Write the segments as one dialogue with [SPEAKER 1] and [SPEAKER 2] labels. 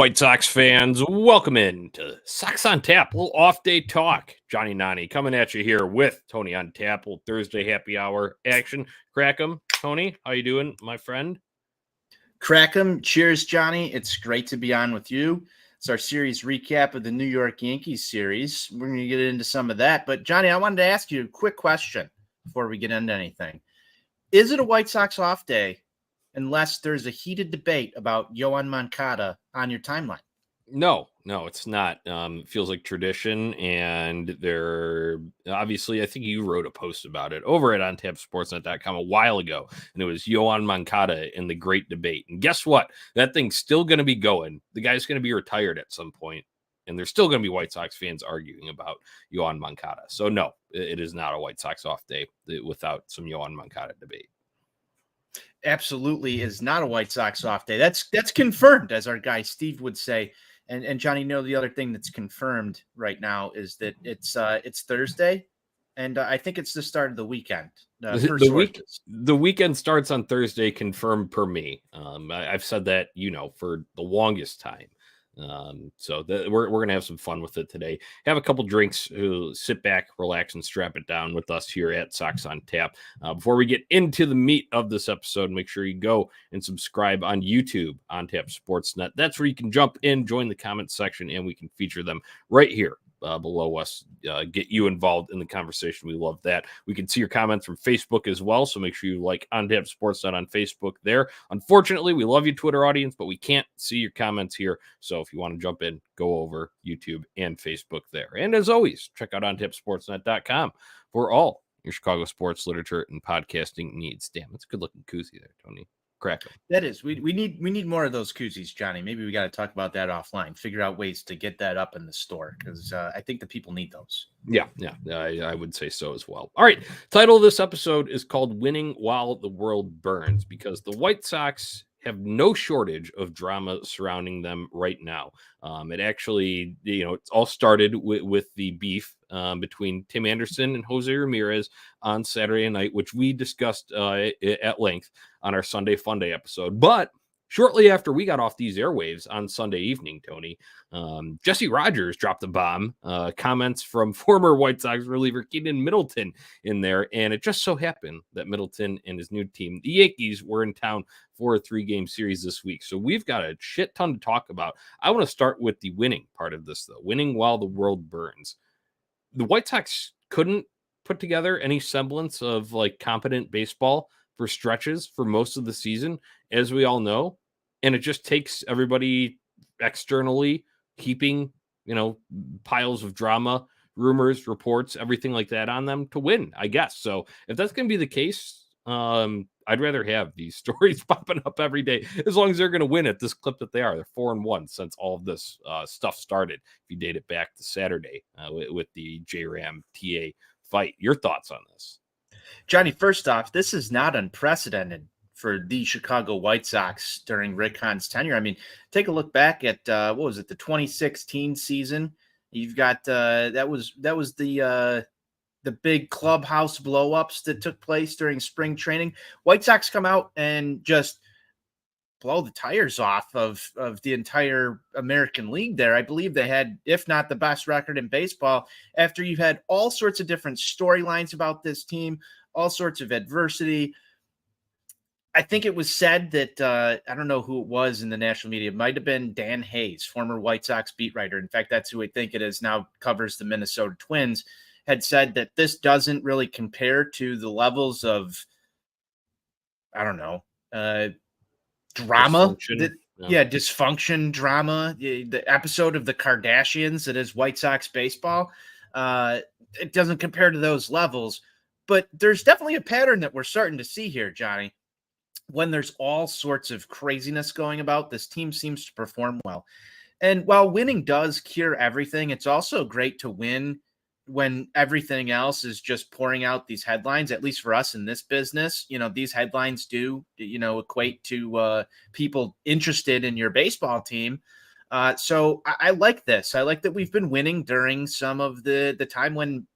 [SPEAKER 1] White Sox fans, welcome in to Sox on Tap, a little off-day talk. Johnny Nani coming at you here with Tony on Tap, little Thursday happy hour action. Crack 'em. Tony, how you doing, my friend?
[SPEAKER 2] Crack 'em. Cheers, Johnny. It's great to be on with you. It's our series recap of the New York Yankees series. We're going to get into some of that. But, Johnny, I wanted to ask you a quick question before we get into anything. Is it a White Sox off day unless there's a heated debate about Yoan Moncada on your timeline?
[SPEAKER 1] No, it's not. It feels like tradition, and they're obviously, I think you wrote a post about it over at ontapsportsnet.com a while ago, and it was Yoan Moncada in the great debate. And guess what? That thing's still going to be going. The guy's going to be retired at some point, and there's still going to be White Sox fans arguing about Yoan Moncada. So no, it is not a White Sox off day without some Yoan Moncada debate.
[SPEAKER 2] Absolutely is not a White Sox off day. That's confirmed, as our guy Steve would say. And Johnny, the other thing that's confirmed right now is that it's Thursday, and I think it's the start of the weekend.
[SPEAKER 1] The weekend starts on Thursday, confirmed per me. I've said that for the longest time. So we're gonna have some fun with it today. Have a couple drinks, sit back, relax, and strap it down with us here at Sox on Tap. Before we get into the meat of this episode, make sure you go and subscribe on YouTube on Tap Sportsnet. That's where you can jump in, join the comment section, and we can feature them right here below us. Get you involved in the conversation. We love that. We can see your comments from Facebook as well, so make sure you like On Tap Sportsnet on Facebook there. Unfortunately, we love you, Twitter audience, but we can't see your comments here. So if you want to jump in, go over YouTube and Facebook there. And as always, check out ontapsportsnet.com for all your Chicago sports, literature, and podcasting needs. Damn, that's a good-looking koozie there, Tony. Crack 'em.
[SPEAKER 2] That is. We need more of those koozies, Johnny. Maybe we got to talk about that offline. Figure out ways to get that up in the store, because I think the people need those.
[SPEAKER 1] Yeah, I would say so as well. All right, title of this episode is called "Winning While the World Burns," because the White Sox have no shortage of drama surrounding them right now. It actually, it all started with the beef between Tim Anderson and Jose Ramirez on Saturday night, which we discussed at length on our Sunday Funday episode. But shortly after we got off these airwaves on Sunday evening, Tony, Jesse Rogers dropped a bomb, comments from former White Sox reliever Kenyan Middleton in there. And it just so happened that Middleton and his new team, the Yankees, were in town for a 3-game series this week. So we've got a shit ton to talk about. I want to start with the winning part of this, though. Winning while the world burns. The White Sox couldn't put together any semblance of competent baseball for stretches for most of the season, as we all know. And it just takes everybody externally heaping, piles of drama, rumors, reports, everything like that on them to win, I guess. So if that's going to be the case, I'd rather have these stories popping up every day, as long as they're going to win at this clip that they are. They're 4-1 since all of this stuff started. If you date it back to Saturday with the J-Ram TA fight. Your thoughts on this?
[SPEAKER 2] Johnny, first off, this is not unprecedented for the Chicago White Sox during Rick Hahn's tenure. I mean, take a look back at the 2016 season. You've got that was the big clubhouse blow-ups that took place during spring training. White Sox come out and just blow the tires off of the entire American League there. I believe they had, if not the best record in baseball, after you've had all sorts of different storylines about this team, all sorts of adversity. I think it was said that, I don't know who it was in the national media. It might have been Dan Hayes, former White Sox beat writer. In fact, that's who I think it is now, covers the Minnesota Twins, had said that this doesn't really compare to the levels of, I don't know, drama. Dysfunction drama. The episode of the Kardashians that is White Sox baseball. It doesn't compare to those levels. But there's definitely a pattern that we're starting to see here, Johnny. When there's all sorts of craziness going about, this team seems to perform well. And while winning does cure everything, it's also great to win when everything else is just pouring out these headlines, at least for us in this business. These headlines do, equate to people interested in your baseball team. So I like this. I like that we've been winning during some of the time when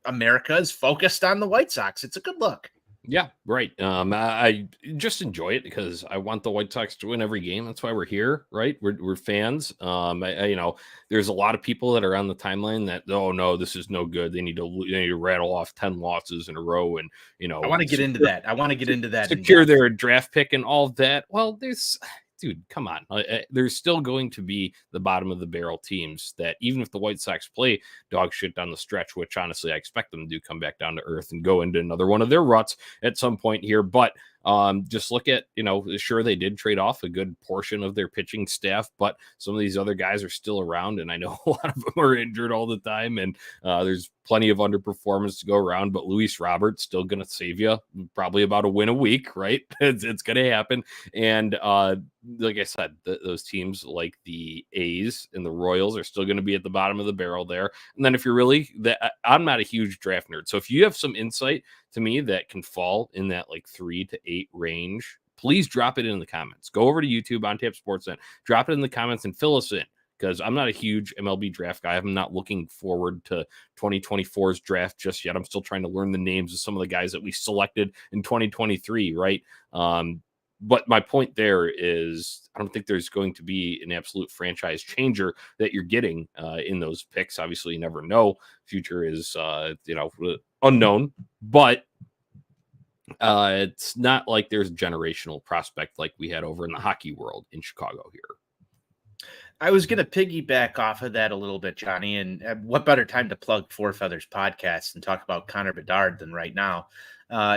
[SPEAKER 2] America is focused on the White Sox. It's a good look.
[SPEAKER 1] Yeah, right. I just enjoy it because I want the White Sox to win every game. That's why we're here, right? We're fans. There's a lot of people that are on the timeline that, oh no, this is no good. They need to rattle off 10 losses in a row, and
[SPEAKER 2] I want to get into that. I want to get into that in
[SPEAKER 1] secure
[SPEAKER 2] depth.
[SPEAKER 1] their draft pick and all of that. Well, dude, come on. There's still going to be the bottom of the barrel teams that, even if the White Sox play dog shit down the stretch, which honestly I expect them to do, come back down to earth and go into another one of their ruts at some point here. But just look at, sure, they did trade off a good portion of their pitching staff, but some of these other guys are still around, and I know a lot of them are injured all the time, and there's plenty of underperformance to go around. But Luis Roberts still going to save you probably about a win a week, right? It's going to happen. And like I said, those teams like the A's and the Royals are still going to be at the bottom of the barrel there. And then if you're really I'm not a huge draft nerd, so if you have some insight to me that can fall in that like 3 to 8 range, please drop it in the comments. Go over to YouTube on Tap Sportsnet, drop it in the comments and fill us in, because I'm not a huge MLB draft guy. I'm not looking forward to 2024's draft just yet. I'm still trying to learn the names of some of the guys that we selected in 2023, right? But my point there is, I don't think there's going to be an absolute franchise changer that you're getting in those picks. Obviously, you never know. Future is, unknown, but it's not like there's a generational prospect like we had over in the hockey world in Chicago here.
[SPEAKER 2] I was going to piggyback off of that a little bit, Johnny, and what better time to plug Four Feathers podcast and talk about Connor Bedard than right now.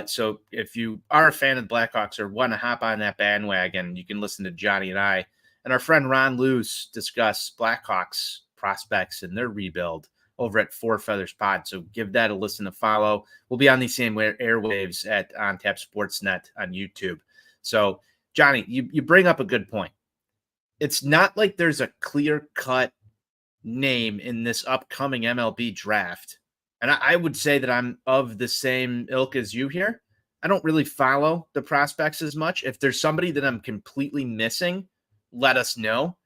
[SPEAKER 2] So if you are a fan of the Blackhawks or want to hop on that bandwagon, you can listen to Johnny and I and our friend Ron Luce discuss Blackhawks prospects and their rebuild over at Four Feathers Pod. So give that a listen, to follow. We'll be on these same airwaves at On Tap Sportsnet on YouTube. So, Johnny, you bring up a good point. It's not like there's a clear-cut name in this upcoming MLB draft. And I would say that I'm of the same ilk as you here. I don't really follow the prospects as much. If there's somebody that I'm completely missing, let us know.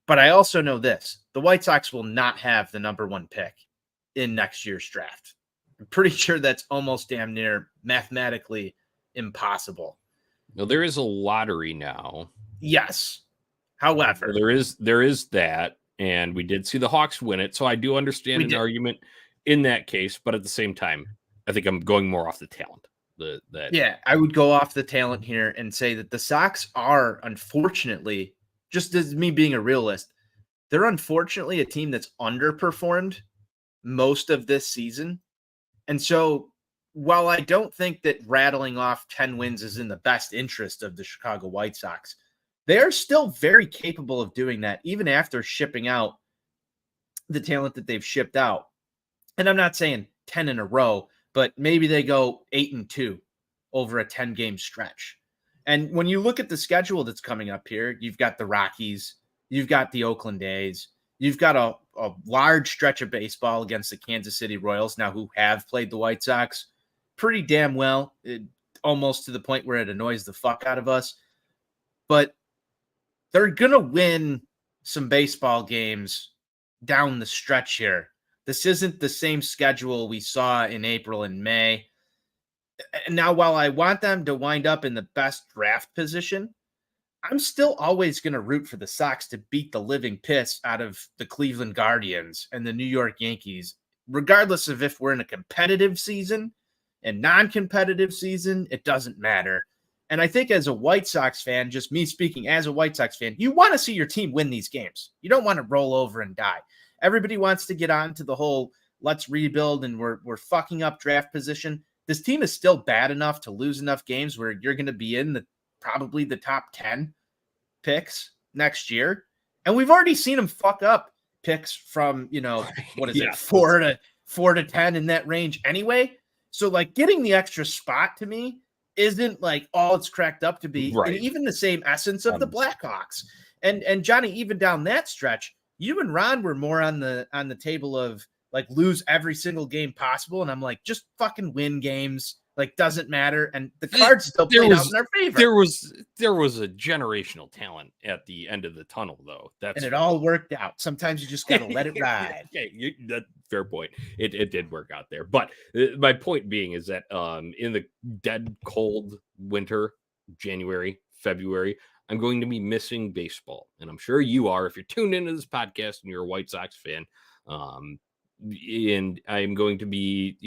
[SPEAKER 2] But I also know this. The White Sox will not have the number 1 pick in next year's draft. I'm pretty sure that's almost damn near mathematically impossible.
[SPEAKER 1] Now, there is a lottery now.
[SPEAKER 2] Yes. However,
[SPEAKER 1] so there is that, and we did see the Hawks win it, so I do understand an argument in that case, but at the same time, I think I'm going more off the talent.
[SPEAKER 2] Yeah, I would go off the talent here and say that the Sox are, unfortunately, just as me being a realist, they're unfortunately a team that's underperformed most of this season. And so while I don't think that rattling off 10 wins is in the best interest of the Chicago White Sox, they are still very capable of doing that, even after shipping out the talent that they've shipped out. And I'm not saying 10 in a row, but maybe they go 8-2 over a 10-game stretch. And when you look at the schedule that's coming up here, you've got the Rockies, you've got the Oakland A's, you've got a large stretch of baseball against the Kansas City Royals, now who have played the White Sox pretty damn well, almost to the point where it annoys the fuck out of us. But they're going to win some baseball games down the stretch here. This isn't the same schedule we saw in April and May. And now, while I want them to wind up in the best draft position, I'm still always going to root for the Sox to beat the living piss out of the Cleveland Guardians and the New York Yankees, regardless of if we're in a competitive season and non-competitive season. It doesn't matter. And I think as a White Sox fan, just me speaking as a White Sox fan, you want to see your team win these games. You don't want to roll over and die. Everybody wants to get on to the whole let's rebuild and we're fucking up draft position. This team is still bad enough to lose enough games where you're going to be in probably the top 10 picks next year. And we've already seen them fuck up picks from, what is it, 4 to 10 in that range anyway. So like getting the extra spot to me isn't like all it's cracked up to be. Right. And even the same essence of the Blackhawks. And Johnny, even down that stretch, you and Ron were more on the table of like lose every single game possible. And I'm like, just fucking win games. Like, doesn't matter. And the cards still played out in our favor.
[SPEAKER 1] There was a generational talent at the end of the tunnel, though.
[SPEAKER 2] And it all worked out. Sometimes you just got to let it ride.
[SPEAKER 1] Okay, fair point. It did work out there. But my point being is that in the dead cold winter, January, February, I'm going to be missing baseball. And I'm sure you are if you're tuned into this podcast and you're a White Sox fan. And I'm going to be,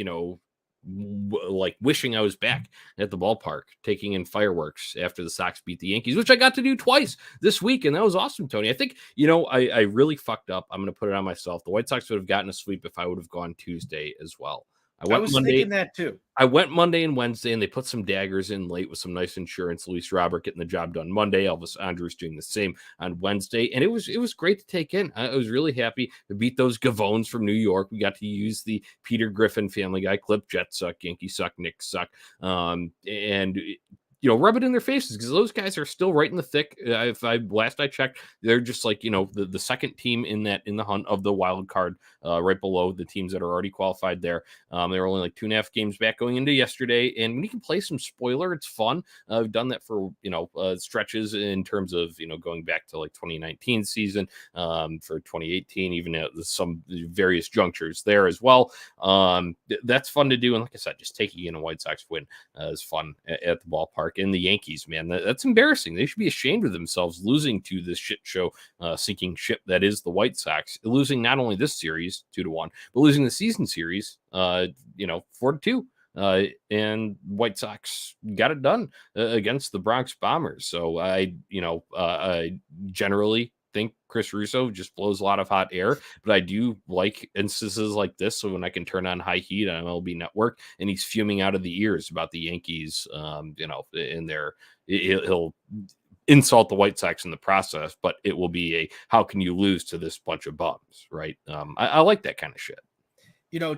[SPEAKER 1] like wishing I was back at the ballpark taking in fireworks after the Sox beat the Yankees, which I got to do twice this week, and that was awesome, Tony. I think I really fucked up. I'm going to put it on myself. The White Sox would have gotten a sweep if I would have gone Tuesday as well.
[SPEAKER 2] I was thinking that too.
[SPEAKER 1] I went Monday and Wednesday, and they put some daggers in late with some nice insurance. Luis Robert getting the job done Monday. Elvis Andrus doing the same on Wednesday, and it was great to take in. I was really happy to beat those Gavones from New York. We got to use the Peter Griffin Family Guy clip: Jets suck, Yankees suck, Knicks suck, and rub it in their faces because those guys are still right in the thick. Last I checked, they're just like, the second team in the hunt of the wild card, right below the teams that are already qualified there. They were only like 2.5 games back going into yesterday. And when you can play some spoiler, it's fun. I've done that for, stretches in terms of, going back to like 2019 season, for 2018, even at some various junctures there as well. That's fun to do. And like I said, just taking in a White Sox win is fun at the ballpark. And the Yankees, man, that's embarrassing. They should be ashamed of themselves losing to this shit show sinking ship that is the White Sox, losing not only this series 2-1, but losing the season series 4-2. And White Sox got it done against the Bronx Bombers. So I generally think Chris Russo just blows a lot of hot air, but I do like instances like this. So when I can turn on high heat on MLB Network and he's fuming out of the ears about the Yankees, he'll insult the White Sox in the process, but it will be how can you lose to this bunch of bums, right? I like that kind of shit.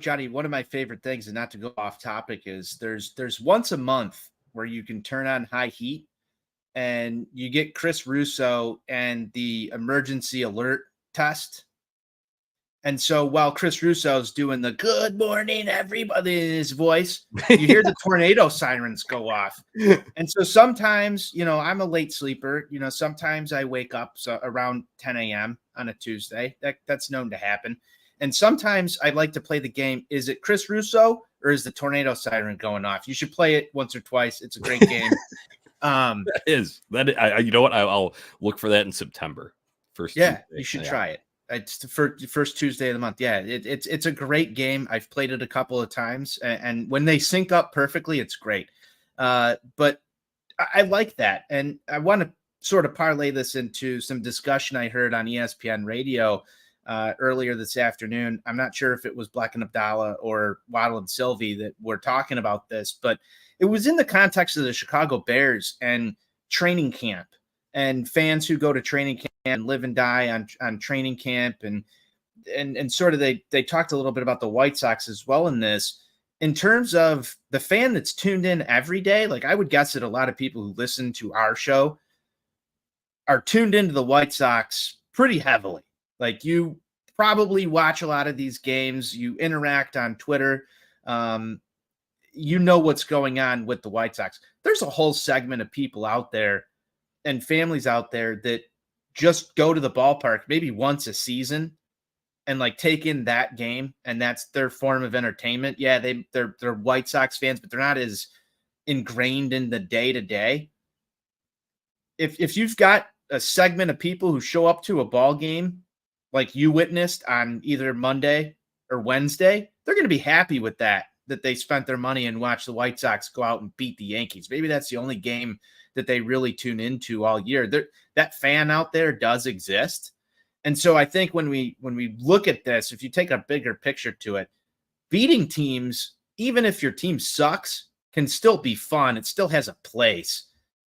[SPEAKER 2] Johnny, one of my favorite things, and not to go off topic, is there's once a month where you can turn on high heat and you get Chris Russo and the emergency alert test. And so while Chris Russo's doing the good morning, everybody in his voice, you hear the tornado sirens go off. And so sometimes, I'm a late sleeper. Sometimes I wake up around 10 a.m. on a Tuesday. That's known to happen. And sometimes I like to play the game. Is it Chris Russo or is the tornado siren going off? You should play it once or twice. It's a great game.
[SPEAKER 1] You know what? I'll look for that in September.
[SPEAKER 2] Tuesday. You should try it. It's the first Tuesday of the month. Yeah, it's a great game. I've played it a couple of times, and when they sync up perfectly, it's great. But I like that, and I want to sort of parlay this into some discussion I heard on ESPN Radio earlier this afternoon. I'm not sure if it was Black and Abdallah or Waddle and Sylvie that were talking about this, but it was in the context of the Chicago Bears and training camp and fans who go to training camp and live and die on training camp. And sort of they talked a little bit about the White Sox as well in this, in terms of the fan that's tuned in every day. Like, I would guess that a lot of people who listen to our show are tuned into the White Sox pretty heavily. Like, you probably watch a lot of these games, you interact on Twitter, what's going on with the White Sox. There's a whole segment of people out there and families out there that just go to the ballpark maybe once a season and like take in that game, and that's their form of entertainment. Yeah, they're White Sox fans, but they're not as ingrained in the day-to-day. If you've got a segment of people who show up to a ball game like you witnessed on either Monday or Wednesday, they're going to be happy with that they spent their money and watched the White Sox go out and beat the Yankees. Maybe that's the only game that they really tune into all year. That fan out there does exist. And so I think when we look at this, if you take a bigger picture to it, beating teams, even if your team sucks, can still be fun. It still has a place.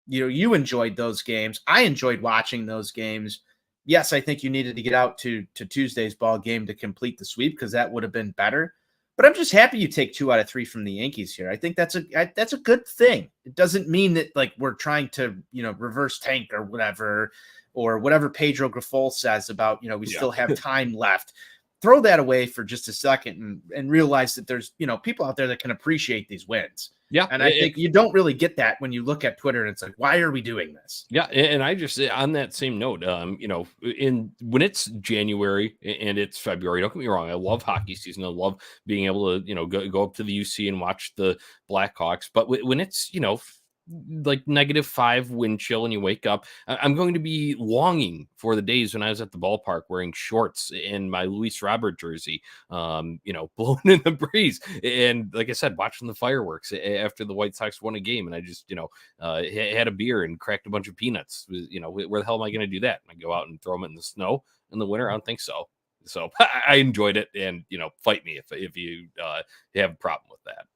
[SPEAKER 2] You enjoyed those games. I enjoyed watching those games. Yes, I think you needed to get out to Tuesday's ball game to complete the sweep because that would have been better. But I'm just happy you take 2 out of 3 from the Yankees here. I think that's a good thing. It doesn't mean that like we're trying to, reverse tank or whatever Pedro Grifol says about, we still have time left. Throw that away for just a second and realize that there's, people out there that can appreciate these wins.
[SPEAKER 1] Yeah.
[SPEAKER 2] And I think you don't really get that when you look at Twitter and it's like, why are we doing this?
[SPEAKER 1] Yeah, and I just on that same note, when it's January and it's February, don't get me wrong, I love hockey season. I love being able to, go up to the UC and watch the Blackhawks. But when it's, like -5 wind chill and you wake up, I'm going to be longing for the days when I was at the ballpark wearing shorts and my Luis Robert jersey, blowing in the breeze. And like I said, watching the fireworks after the White Sox won a game. And I just, had a beer and cracked a bunch of peanuts. Where the hell am I going to do that? I go out and throw them in the snow in the winter? I don't think so. So I enjoyed it, and fight me if you have a problem with that.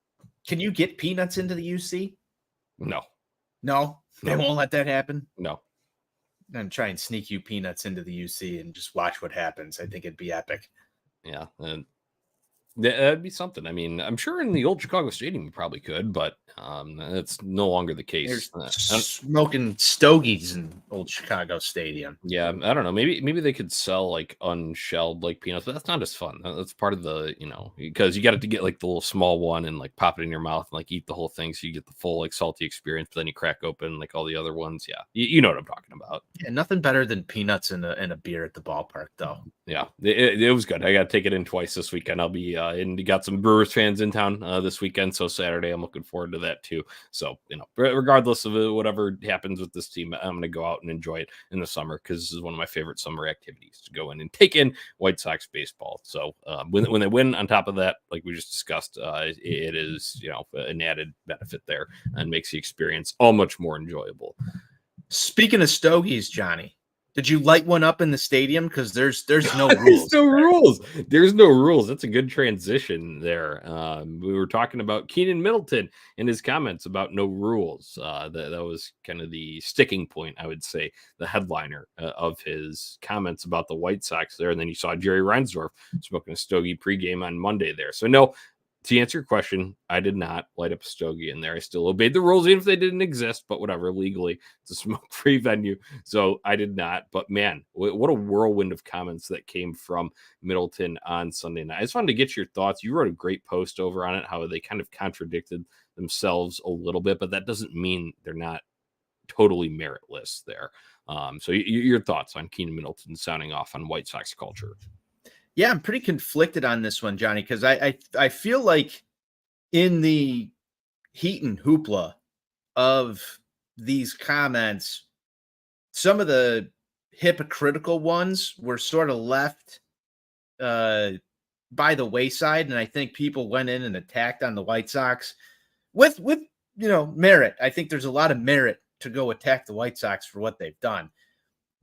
[SPEAKER 2] Can you get peanuts into the UC?
[SPEAKER 1] No,
[SPEAKER 2] they won't let that happen.
[SPEAKER 1] No.
[SPEAKER 2] And try and sneak you peanuts into the UC and just watch what happens. I think it'd be epic.
[SPEAKER 1] Yeah, and that'd be something. I mean, I'm sure in the old Chicago Stadium you probably could, but that's no longer the case.
[SPEAKER 2] There's smoking stogies in old Chicago Stadium.
[SPEAKER 1] Yeah, I don't know. Maybe they could sell like unshelled like peanuts, but that's not as fun. That's part of the, because you got to get like the little small one and like pop it in your mouth and like eat the whole thing, so you get the full like salty experience. But then you crack open like all the other ones. Yeah, you know what I'm talking about.
[SPEAKER 2] Yeah, nothing better than peanuts in a beer at the ballpark, though.
[SPEAKER 1] Yeah, it was good. I got to take it in twice this weekend. I'll be and you got some Brewers fans in town this weekend, so Saturday I'm looking forward to that too. So regardless of whatever happens with this team, I'm going to go out and enjoy it in the summer, because this is one of my favorite summer activities, to go in and take in White Sox baseball. So when they win, on top of that, like we just discussed, it is an added benefit there and makes the experience all much more enjoyable.
[SPEAKER 2] Speaking of stogies, Johnny, did you light one up in the stadium? Because there's no rules.
[SPEAKER 1] There's no rules. That's a good transition there. We were talking about Kenyan Middleton and his comments about no rules. That was kind of the sticking point, I would say, the headliner of his comments about the White Sox there. And then you saw Jerry Reinsdorf smoking a stogie pregame on Monday there. So no, to answer your question, I did not light up a stogie in there. I still obeyed the rules, even if they didn't exist, but whatever, legally, it's a smoke-free venue. So I did not. But man, what a whirlwind of comments that came from Middleton on Sunday night. I just wanted to get your thoughts. You wrote a great post over on it, how they kind of contradicted themselves a little bit, but that doesn't mean they're not totally meritless there. So your thoughts on Kenyan Middleton sounding off on White Sox culture?
[SPEAKER 2] Yeah, I'm pretty conflicted on this one, Johnny, because I feel like in the heat and hoopla of these comments, some of the hypocritical ones were sort of left by the wayside, and I think people went in and attacked on the White Sox with merit. I think there's a lot of merit to go attack the White Sox for what they've done.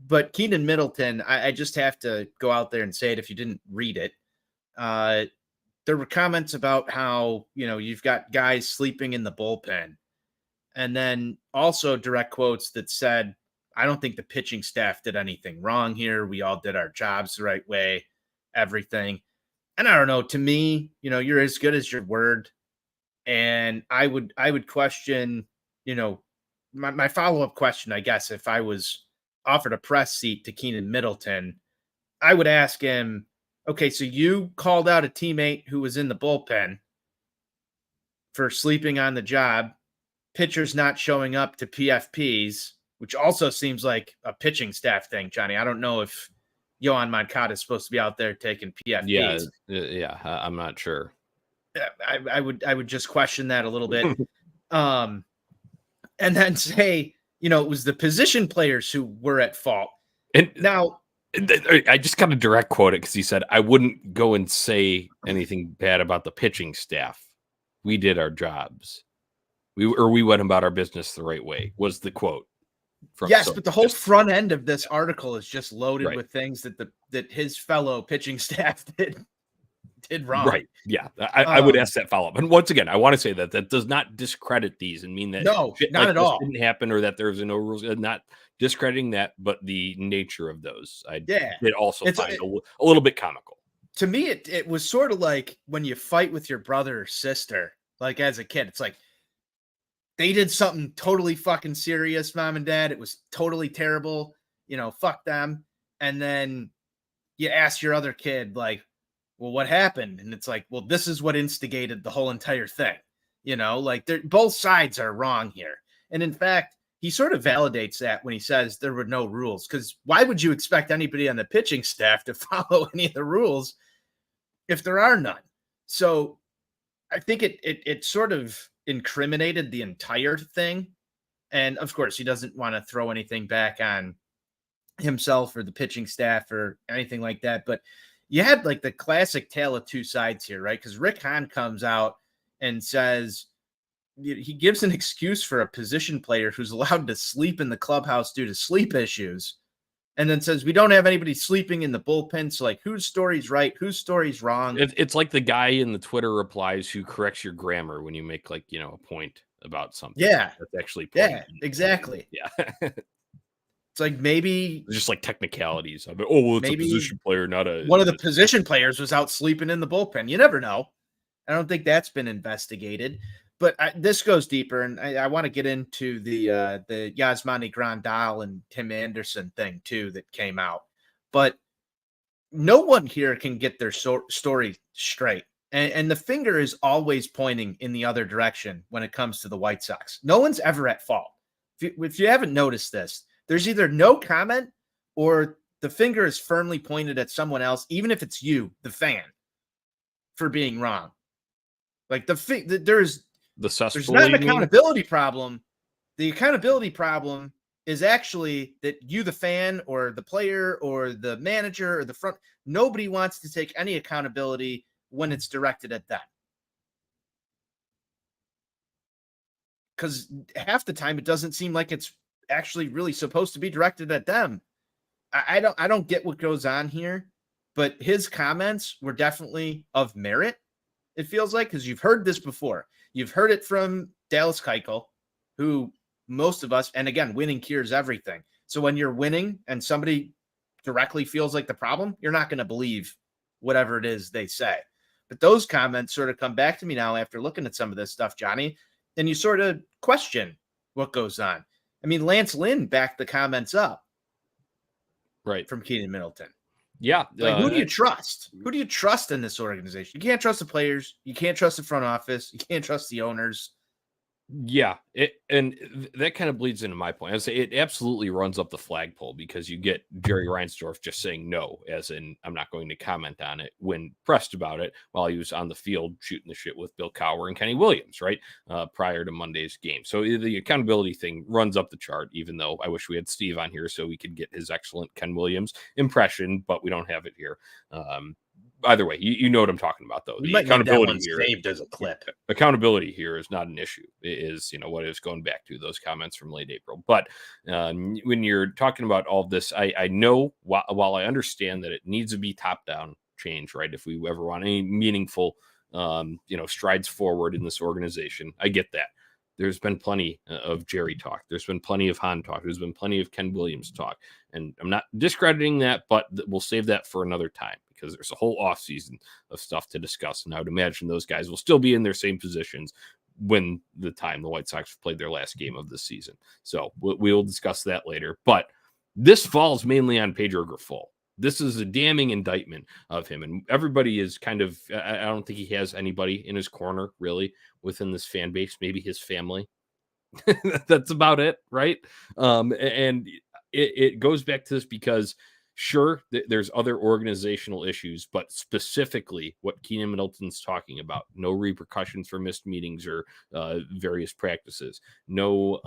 [SPEAKER 2] But Kenyan Middleton, I just have to go out there and say it if you didn't read it. There were comments about how, you've got guys sleeping in the bullpen. And then also direct quotes that said, I don't think the pitching staff did anything wrong here. We all did our jobs the right way, everything. And I don't know, to me, you're as good as your word. And I would question, my follow-up question, I guess, if I was offered a press seat to Kenyan Middleton, I would ask him, okay, so you called out a teammate who was in the bullpen for sleeping on the job, pitchers not showing up to PFPs, which also seems like a pitching staff thing, Johnny. I don't know if Yohan Moncada is supposed to be out there taking PFPs.
[SPEAKER 1] Yeah, I'm not sure.
[SPEAKER 2] I would just question that a little bit. And then say, it was the position players who were at fault.
[SPEAKER 1] And
[SPEAKER 2] now,
[SPEAKER 1] I just kind of direct quote it because he said, I wouldn't go and say anything bad about the pitching staff. We did our jobs. We went about our business the right way, was the quote.
[SPEAKER 2] But the whole front end of this article is just loaded with things that his fellow pitching staff did wrong.
[SPEAKER 1] Right. Yeah. I would ask that follow-up. And once again, I want to say that does not discredit these and mean that
[SPEAKER 2] not at all
[SPEAKER 1] didn't happen or that there's no rules. Not discrediting that, but the nature of those. I did also find a little bit comical.
[SPEAKER 2] To me, it was sort of like when you fight with your brother or sister, like as a kid, it's like they did something totally fucking serious, mom and dad. It was totally terrible. Fuck them. And then you ask your other kid, like, well, what happened? And it's like, well, this is what instigated the whole entire thing. Like both sides are wrong here. And in fact, he sort of validates that when he says there were no rules, because why would you expect anybody on the pitching staff to follow any of the rules if there are none? So I think it sort of incriminated the entire thing. And of course, he doesn't want to throw anything back on himself or the pitching staff or anything like that. But you had like the classic tale of two sides here, right? Because Rick Hahn comes out and says, he gives an excuse for a position player who's allowed to sleep in the clubhouse due to sleep issues, and then says, we don't have anybody sleeping in the bullpen. So like, whose story's right? Whose story's wrong?
[SPEAKER 1] It's like the guy in the Twitter replies who corrects your grammar when you make like, a point about something.
[SPEAKER 2] Yeah.
[SPEAKER 1] That's actually
[SPEAKER 2] Yeah, exactly.
[SPEAKER 1] Yeah.
[SPEAKER 2] It's like maybe
[SPEAKER 1] it's just like technicalities. I mean, well, it's a position player, not
[SPEAKER 2] one of the position players was out sleeping in the bullpen. You never know. I don't think that's been investigated. But this goes deeper, and I want to get into the Yasmani Grandal and Tim Anderson thing too that came out. But no one here can get their story straight, and the finger is always pointing in the other direction when it comes to the White Sox. No one's ever at fault. If you haven't noticed this, there's either no comment or the finger is firmly pointed at someone else, even if it's you, the fan, for being wrong. Like there's not an accountability problem. The accountability problem is actually that you, the fan, or the player, or the manager, or the front, nobody wants to take any accountability when it's directed at them. Because half the time it doesn't seem like it's actually really supposed to be directed at them. I don't get what goes on here, but his comments were definitely of merit. It feels like, because you've heard this before. You've heard it from Dallas Keuchel, who most of us, and again, winning cures everything. So when you're winning and somebody directly feels like the problem, you're not going to believe whatever it is they say. But those comments sort of come back to me now after looking at some of this stuff, Johnny, and you sort of question what goes on. I mean, Lance Lynn backed the comments up,
[SPEAKER 1] right,
[SPEAKER 2] from Kenyan Middleton.
[SPEAKER 1] Yeah.
[SPEAKER 2] Like, who do you trust? Who do you trust in this organization? You can't trust the players. You can't trust the front office. You can't trust the owners.
[SPEAKER 1] Yeah, that kind of bleeds into my point. I would say it absolutely runs up the flagpole, because you get Jerry Reinsdorf just saying no, as in, I'm not going to comment on it, when pressed about it, while he was on the field shooting the shit with Bill Cowher and Kenny Williams, right, prior to Monday's game. So the accountability thing runs up the chart, even though I wish we had Steve on here so we could get his excellent Ken Williams impression, but we don't have it here. Either way, you know what I'm talking about, though.
[SPEAKER 2] The accountability here, saved as a clip.
[SPEAKER 1] Accountability here is not an issue. It is, what is going back to those comments from late April. But when you're talking about all of this, I know, while I understand that it needs to be top-down change, right? If we ever want any meaningful, strides forward in this organization, I get that. There's been plenty of Jerry talk. There's been plenty of Hahn talk. There's been plenty of Ken Williams talk. And I'm not discrediting that, but we'll save that for another time, because there's a whole offseason of stuff to discuss. And I would imagine those guys will still be in their same positions when the time the White Sox played their last game of the season. So we'll discuss that later. But this falls mainly on Pedro Grifol. This is a damning indictment of him. And everybody is kind of, I don't think he has anybody in his corner, really, within this fan base, maybe his family. That's about it, right? And it goes back to this because, sure, there's other organizational issues, but specifically what Kenyan Middleton's talking about: no repercussions for missed meetings or various practices, no,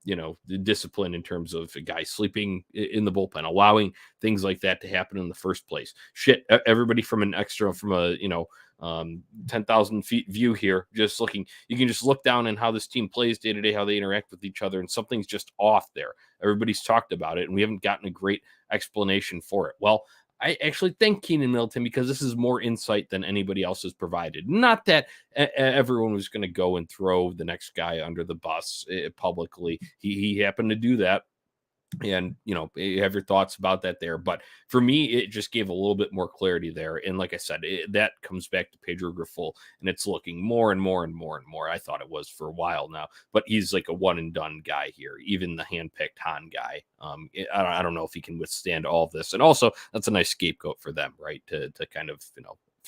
[SPEAKER 1] the discipline in terms of a guy sleeping in the bullpen, allowing things like that to happen in the first place. Shit, everybody from a 10,000 feet view here, just looking, you can just look down on how this team plays day to day, how they interact with each other, and something's just off there. Everybody's talked about it, and we haven't gotten a great explanation for it. Well, I actually thank Kenyan Middleton, because this is more insight than anybody else has provided. Not that everyone was going to go and throw the next guy under the bus publicly. He happened to do that. And, you have your thoughts about that there. But for me, it just gave a little bit more clarity there. And like I said, that comes back to Pedro Grifol, and it's looking more and more and more and more. I thought it was for a while now, but he's like a one and done guy here. Even the handpicked Hahn guy. I don't know if he can withstand all of this. And also, that's a nice scapegoat for them, right? To kind of,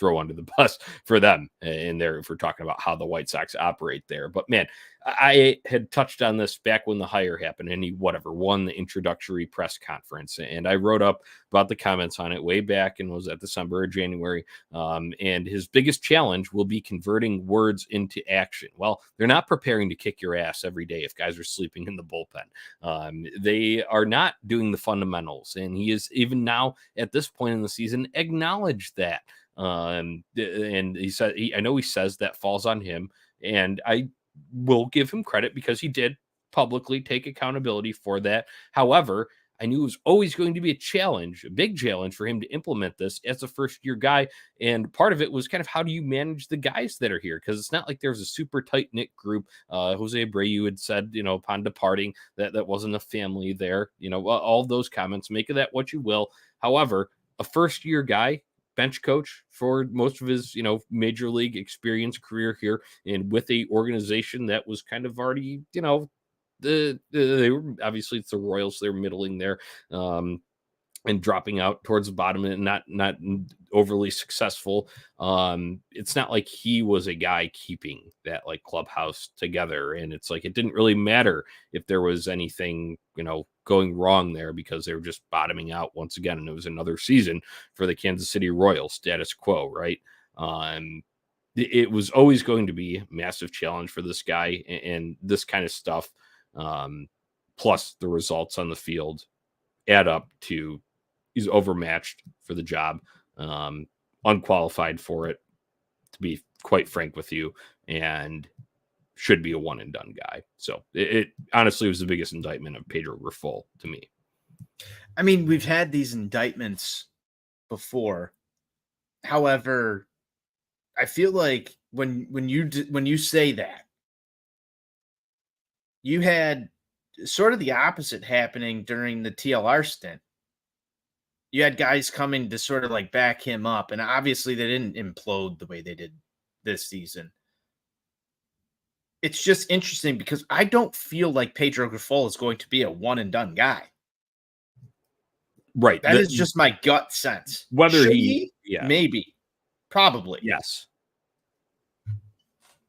[SPEAKER 1] throw under the bus for them in there if we're talking about how the White Sox operate there. But man, I had touched on this back when the hire happened and he won the introductory press conference. And I wrote up about the comments on it way back and was at December or January. And his biggest challenge will be converting words into action. Well, they're not preparing to kick your ass every day if guys are sleeping in the bullpen. They are not doing the fundamentals. And he is even now at this point in the season acknowledged that. And he said, I know he says that falls on him. And I will give him credit because he did publicly take accountability for that. However, I knew it was always going to be a big challenge for him to implement this as a first-year guy. And part of it was kind of how do you manage the guys that are here? Because it's not like there's a super tight-knit group. Jose Abreu had said, upon departing that wasn't a family there. All those comments, make of that what you will. However, a first-year guy, bench coach for most of his, major league experience career here, and with a organization that was kind of already, they were obviously it's the Royals, they're middling there, and dropping out towards the bottom and not overly successful. It's not like he was a guy keeping that like clubhouse together, and it's like it didn't really matter if there was anything going wrong there because they were just bottoming out once again, and it was another season for the Kansas City Royals, status quo, right? It was always going to be a massive challenge for this guy, and this kind of stuff, plus the results on the field add up to he's overmatched for the job, unqualified for it, to be quite frank with you, and should be a one and done guy. So it honestly was the biggest indictment of Pedro Grifol to me.
[SPEAKER 2] I mean, we've had these indictments before. However, I feel like when you say that, you had sort of the opposite happening during the TLR stint. You had guys coming to sort of like back him up, and obviously they didn't implode the way they did this season. It's just interesting because I don't feel like Pedro Grifol is going to be a one and done guy.
[SPEAKER 1] Right.
[SPEAKER 2] That is just my gut sense.
[SPEAKER 1] Whether
[SPEAKER 2] Should
[SPEAKER 1] he yeah.
[SPEAKER 2] Maybe. Probably.
[SPEAKER 1] Yes.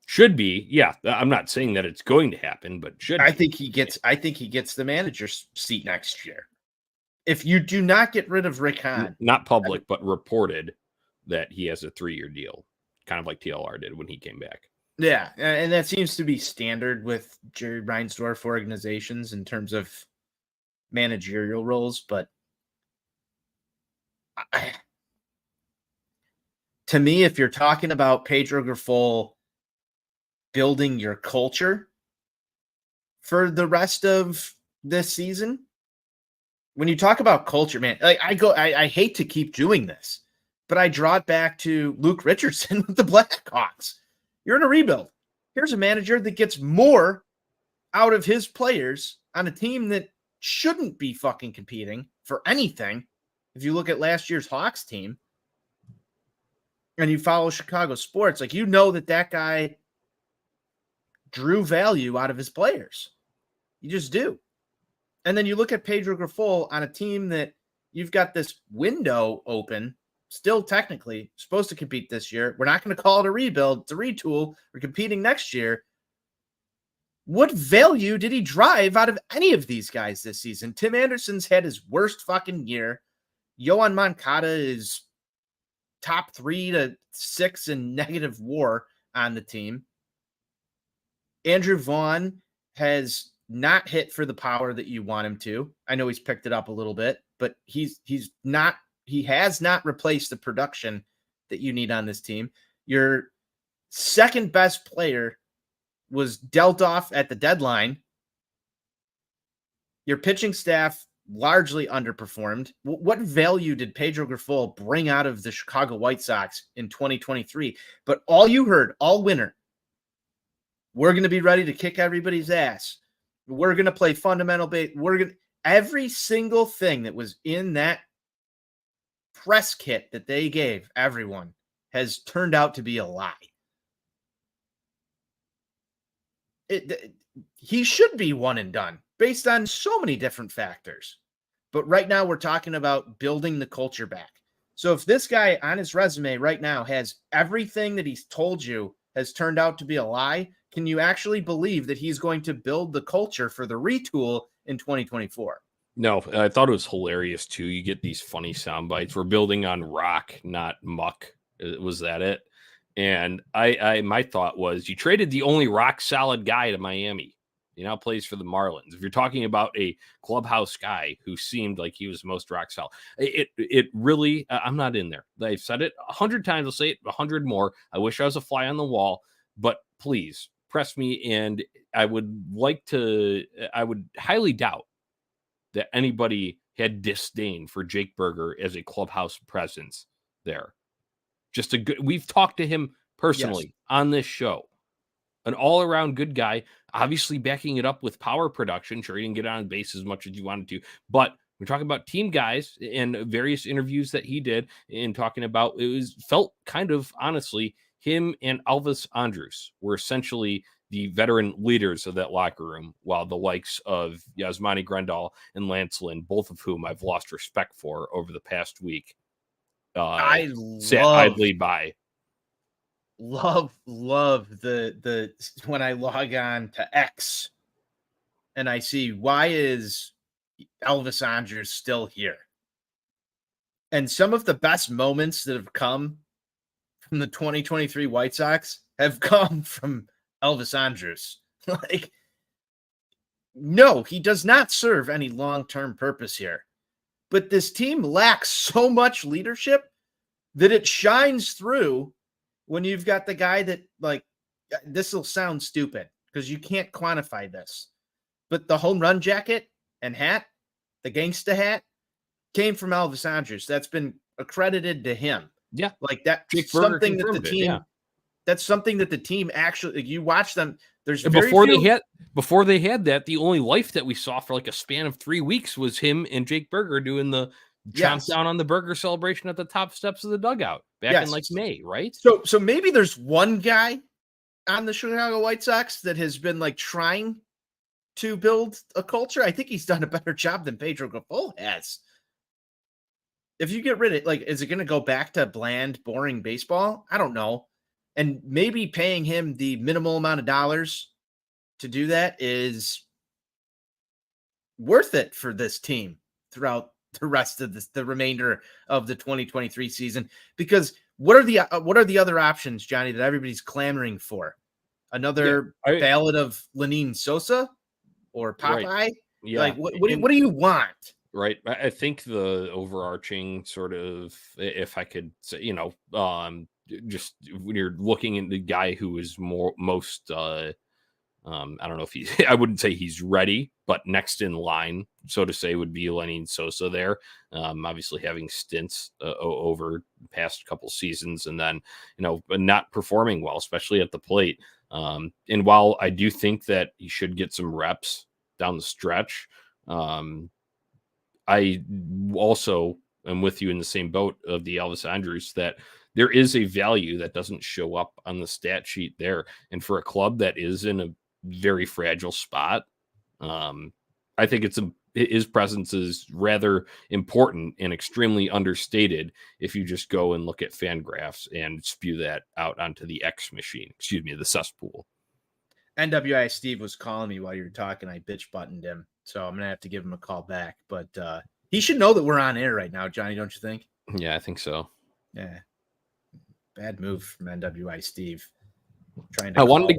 [SPEAKER 1] Should be. Yeah. I'm not saying that it's going to happen, but should
[SPEAKER 2] I think he gets the manager's seat next year. If you do not get rid of Rick Hahn.
[SPEAKER 1] Not public, but reported that he has a 3-year deal, kind of like TLR did when he came back.
[SPEAKER 2] Yeah, and that seems to be standard with Jerry Reinsdorf organizations in terms of managerial roles. But to me, if you're talking about Pedro Grifol building your culture for the rest of this season, when you talk about culture, man, like I hate to keep doing this, but I draw it back to Luke Richardson with the Blackhawks. You're in a rebuild. Here's a manager that gets more out of his players on a team that shouldn't be fucking competing for anything. If you look at last year's Hawks team and you follow Chicago sports, like that guy drew value out of his players. You just do. And then you look at Pedro Grifol on a team that you've got this window open, still technically supposed to compete this year. We're not going to call it a rebuild. It's a retool. We're competing next year. What value did he drive out of any of these guys this season? Tim Anderson's had his worst fucking year. Yohan Moncada is top 3 to 6 in negative WAR on the team. Andrew Vaughn has not hit for the power that you want him to. I know he's picked it up a little bit, but he has not replaced the production that you need on this team. Your second best player was dealt off at the deadline. Your pitching staff largely underperformed. What value did Pedro Grifol bring out of the Chicago White Sox in 2023? But all you heard all winter, we're going to be ready to kick everybody's ass. We're going to play fundamental base. Every single thing that was in that press kit that they gave everyone has turned out to be a lie. He should be one and done based on so many different factors. But right now we're talking about building the culture back. So if this guy on his resume right now has everything that he's told you has turned out to be a lie, can you actually believe that he's going to build the culture for the retool in 2024?
[SPEAKER 1] No, I thought it was hilarious too. You get these funny sound bites. We're building on rock, not muck. Was that it? And my thought was, you traded the only rock solid guy to Miami. He now plays for the Marlins. If you're talking about a clubhouse guy who seemed like he was most rock solid, it really, I'm not in there. I've said it 100 times. I'll say it 100 more. I wish I was a fly on the wall, but please press me. And I would highly doubt that anybody had disdain for Jake Berger as a clubhouse presence there. Just we've talked to him personally on this show. An all-around good guy, obviously backing it up with power production. Sure, he didn't get on base as much as you wanted to, but we're talking about team guys and various interviews that he did and talking about, felt kind of honestly, him and Elvis Andrus were essentially the veteran leaders of that locker room, while the likes of Yasmani Grandal and Lance Lynn, both of whom I've lost respect for over the past week, sat idly by.
[SPEAKER 2] Love the when I log on to X and I see, why is Elvis Andrus still here? And some of the best moments that have come from the 2023 White Sox have come from Elvis Andrus. Like, no, he does not serve any long-term purpose here. But this team lacks so much leadership that it shines through when you've got the guy that, like, this will sound stupid because you can't quantify this, but the home run jacket and hat, the gangsta hat, came from Elvis Andrus. That's been accredited to him.
[SPEAKER 1] Yeah.
[SPEAKER 2] Like that's something that the team, that's something that the team actually, like, you watch them. There's
[SPEAKER 1] before they had that, the only life that we saw for like a span of 3 weeks was him and Jake Berger doing the chomp down on the burger celebration at the top steps of the dugout back in like May, right?
[SPEAKER 2] So maybe there's one guy on the Chicago White Sox that has been like trying to build a culture. I think he's done a better job than Pedro Grifol has. If you get rid of, like, is it going to go back to bland, boring baseball? I don't know. And maybe paying him the minimal amount of dollars to do that is worth it for this team throughout the rest of the remainder of the 2023 season. Because what are the other options, Johnny, that everybody's clamoring for? Another ballad of Lenine Sosa or Popeye? Right. Yeah. Like, what do you want?
[SPEAKER 1] Right. I think the overarching sort of, if I could say, just when you're looking at the guy who is most, I don't know if I wouldn't say he's ready, but next in line, so to say, would be Lenine Sosa there. Obviously having stints over the past couple seasons and then, not performing well, especially at the plate. And while I do think that he should get some reps down the stretch, I also am with you in the same boat of the Elvis Andrus, that there is a value that doesn't show up on the stat sheet there. And for a club that is in a very fragile spot, I think his presence is rather important and extremely understated if you just go and look at Fangraphs and spew that out onto the X machine, the cesspool.
[SPEAKER 2] NWI Steve was calling me while you were talking. I bitch buttoned him, so I'm gonna have to give him a call back. But he should know that we're on air right now, Johnny. Don't you think?
[SPEAKER 1] Yeah, I think so.
[SPEAKER 2] Yeah, bad move from NWI Steve.
[SPEAKER 1] I wanted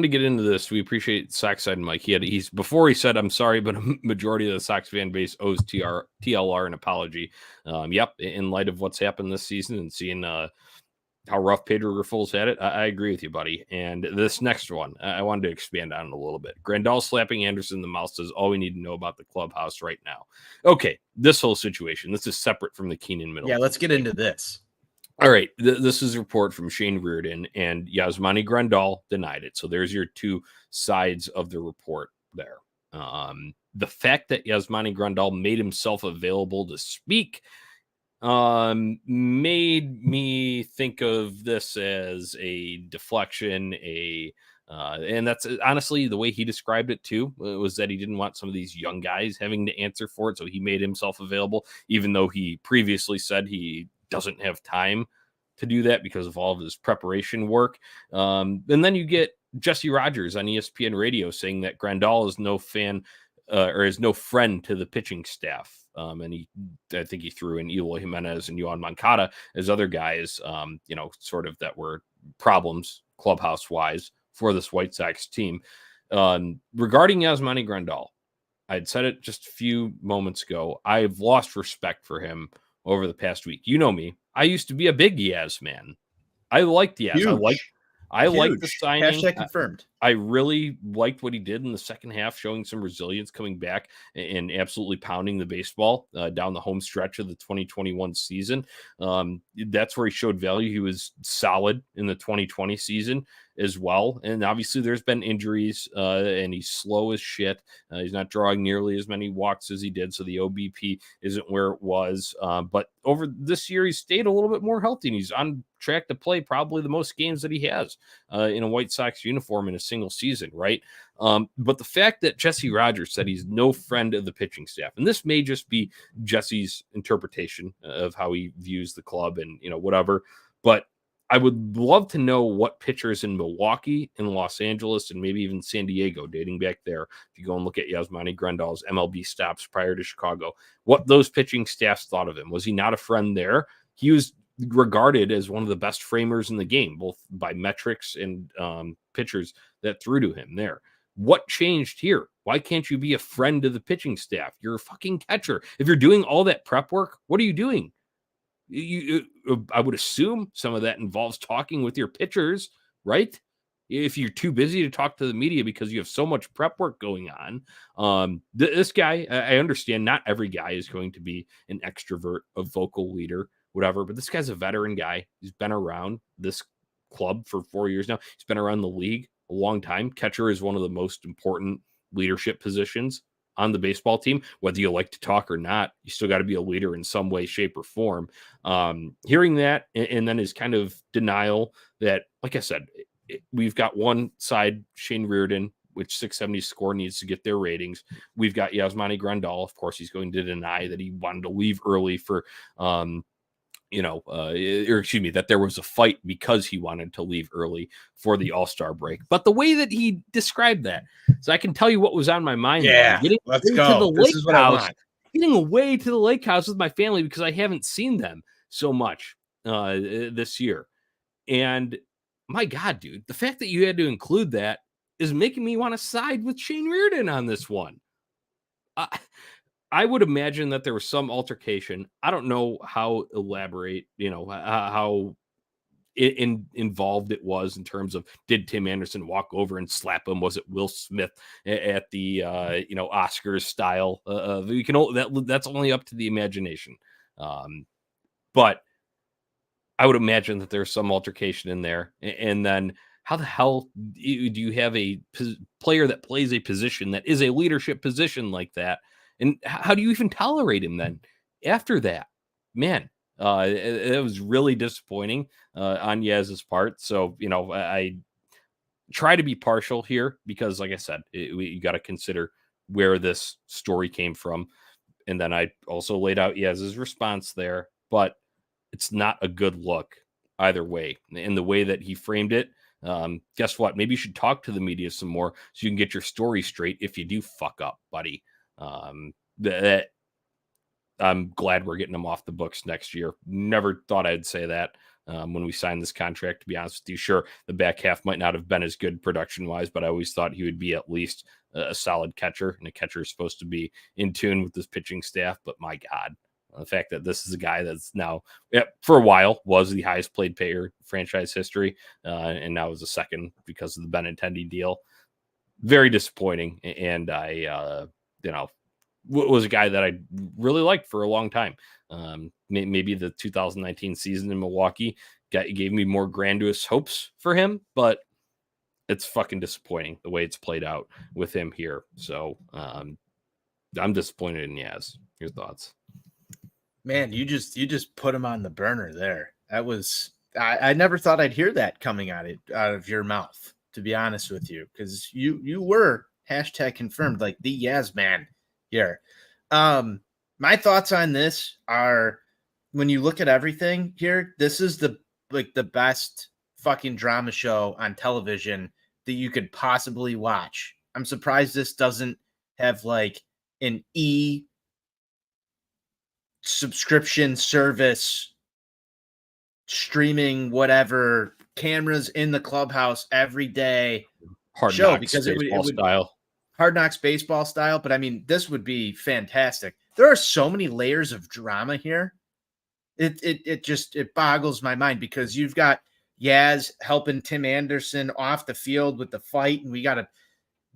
[SPEAKER 1] to get into this. We appreciate Sockside Mike. Before he said, "I'm sorry, but a majority of the Sox fan base owes TLR an apology." Yep. In light of what's happened this season and seeing how rough Pedro Grifol's had it, I agree with you, buddy. And this next one, I wanted to expand on it a little bit. Grandal slapping Anderson in the mouth says all we need to know about the clubhouse right now. Okay, this whole situation, this is separate from the Kenyan Middleton.
[SPEAKER 2] Yeah, let's get into this.
[SPEAKER 1] All right, this is a report from Shane Reardon, and Yasmani Grandal denied it. So there's your two sides of the report there. The fact that Yasmani Grandal made himself available to speak made me think of this as a deflection, a And that's honestly the way he described it too, was that he didn't want some of these young guys having to answer for it. So he made himself available, even though he previously said he doesn't have time to do that because of all of his preparation work. And then you get Jesse Rogers on ESPN radio saying that Grandal is no fan or is no friend to the pitching staff. And I think he threw in Eloy Jimenez and Yohan Moncada as other guys, sort of that were problems clubhouse wise for this White Sox team. Regarding Yasmani Grandal, I'd said it just a few moments ago. I've lost respect for him over the past week. You know me. I used to be a big Yaz man. I liked Yaz. I liked the signing.
[SPEAKER 2] Hashtag confirmed.
[SPEAKER 1] I really liked what he did in the second half, showing some resilience coming back and absolutely pounding the baseball down the home stretch of the 2021 season. That's where he showed value. He was solid in the 2020 season as well. And obviously there's been injuries and he's slow as shit. He's not drawing nearly as many walks as he did. So the OBP isn't where it was. But over this year, he's stayed a little bit more healthy and he's on track to play probably the most games that he has in a White Sox uniform in a single season, right? But the fact that Jesse Rogers said he's no friend of the pitching staff, and this may just be Jesse's interpretation of how he views the club and, whatever, but I would love to know what pitchers in Milwaukee and Los Angeles and maybe even San Diego, dating back there, if you go and look at Yasmani Grandal's MLB stops prior to Chicago, what those pitching staffs thought of him. Was he not a friend there? He was regarded as one of the best framers in the game, both by metrics and pitchers that threw to him there. What changed here? Why can't you be a friend to the pitching staff? You're a fucking catcher. If you're doing all that prep work, what are you doing? I would assume some of that involves talking with your pitchers, right? If you're too busy to talk to the media because you have so much prep work going on. This guy, I understand not every guy is going to be an extrovert, a vocal leader, whatever, but this guy's a veteran guy. He's been around this club for 4 years now. He's been around the league a long time. Catcher is one of the most important leadership positions on the baseball team, whether you like to talk or not. You still got to be a leader in some way, shape, or form. Hearing that and then his kind of denial that, like I said, we've got one side, Shane Reardon, which 670 score needs to get their ratings. We've got Yasmani Grandal. Of course, he's going to deny that he wanted to leave early for, that there was a fight because he wanted to leave early for the All-Star break. But the way that he described that, so I can tell you what was on my mind.
[SPEAKER 2] Yeah, let's go. This is what I want.
[SPEAKER 1] Getting away to the lake house with my family because I haven't seen them so much this year. And my God, dude, the fact that you had to include that is making me want to side with Shane Reardon on this one. I would imagine that there was some altercation. I don't know how elaborate, how involved it was in terms of, did Tim Anderson walk over and slap him? Was it Will Smith at the Oscars style? That's only up to the imagination. But I would imagine that there's some altercation in there. And then how the hell do you have a player that plays a position that is a leadership position like that? And how do you even tolerate him then after that? Man, it was really disappointing on Yaz's part. So, I try to be partial here because, like I said, you got to consider where this story came from. And then I also laid out Yaz's response there, but it's not a good look either way. And the way that he framed it, guess what? Maybe you should talk to the media some more so you can get your story straight if you do fuck up, buddy. That I'm glad we're getting him off the books next year. Never thought I'd say that when we signed this contract, to be honest with you. Sure, the back half might not have been as good production wise, but I always thought he would be at least a solid catcher, and a catcher is supposed to be in tune with this pitching staff. But my God, the fact that this is a guy that's now, for a while, was the highest paid player in franchise history, and now is a second because of the Benintendi deal. Very disappointing. And I, was a guy that I really liked for a long time. Maybe the 2019 season in Milwaukee gave me more grandiose hopes for him, but it's fucking disappointing the way it's played out with him here. So I'm disappointed in Yaz. Your thoughts?
[SPEAKER 2] Man, you just put him on the burner there. That was, I never thought I'd hear that coming out of your mouth. to be honest with you, because you were hashtag confirmed like the Yaz man here. My thoughts on this are, when you look at everything here, this is the best fucking drama show on television that you could possibly watch. I'm surprised this doesn't have like an subscription service, streaming, whatever, cameras in the clubhouse every day
[SPEAKER 1] Hard
[SPEAKER 2] show,
[SPEAKER 1] Knocks
[SPEAKER 2] because it would
[SPEAKER 1] style.
[SPEAKER 2] Hard Knocks baseball style. But I mean, this would be fantastic. There are so many layers of drama here. It boggles my mind, because you've got Yaz helping Tim Anderson off the field with the fight, and we got to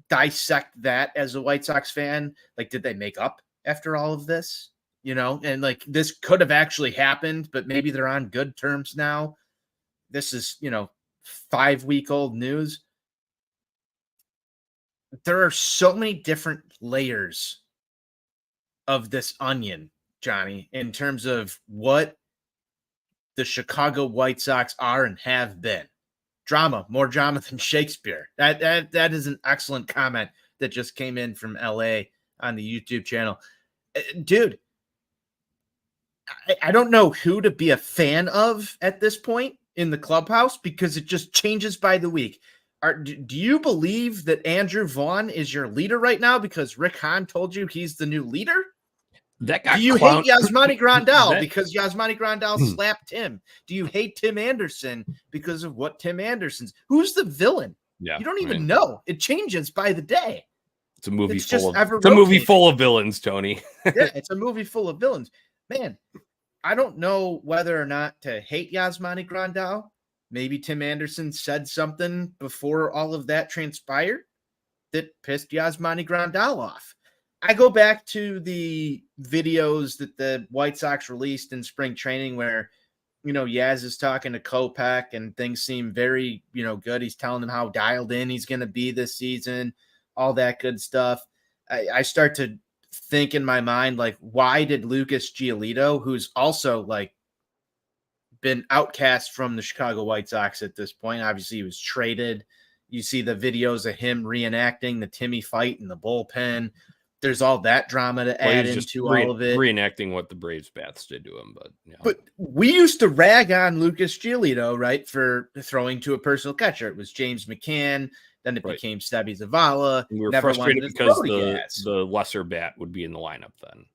[SPEAKER 2] dissect that as a White Sox fan. Like, did they make up after all of this? You know, and like, this could have actually happened, but maybe they're on good terms now. This is, 5-week-old news. There are so many different layers of this onion, Johnny, in terms of what the Chicago White Sox are and have been. Drama, more drama than Shakespeare. That is an excellent comment that just came in from LA on the YouTube channel. Dude, I don't know who to be a fan of at this point in the clubhouse, because it just changes by the week. Do you believe that Andrew Vaughn is your leader right now because Rick Hahn told you he's the new leader? Do you hate Yasmani Grandal because Yasmani Grandal slapped him? Do you hate Tim Anderson because of what Tim Anderson's? Who's the villain?
[SPEAKER 1] Yeah,
[SPEAKER 2] you don't even know. It changes by the day.
[SPEAKER 1] It's a movie full of villains, Tony.
[SPEAKER 2] Yeah, it's a movie full of villains. Man, I don't know whether or not to hate Yasmani Grandal. Maybe Tim Anderson said something before all of that transpired that pissed Yasmani Grandal off. I go back to the videos that the White Sox released in spring training where, Yaz is talking to Kopech and things seem very, good. He's telling him how dialed in he's going to be this season, all that good stuff. I start to think in my mind, like, why did Lucas Giolito, who's also like been outcast from the Chicago White Sox at this point, obviously he was traded. You see the videos of him reenacting the Timmy fight in the bullpen. There's all that drama to add into all of it.
[SPEAKER 1] Reenacting what the Braves bats did to him.
[SPEAKER 2] But we used to rag on Lucas Giolito, right, for throwing to a personal catcher. It was James McCann. Then it became Stebby Zavala.
[SPEAKER 1] We were frustrated because the lesser bat would be in the lineup then.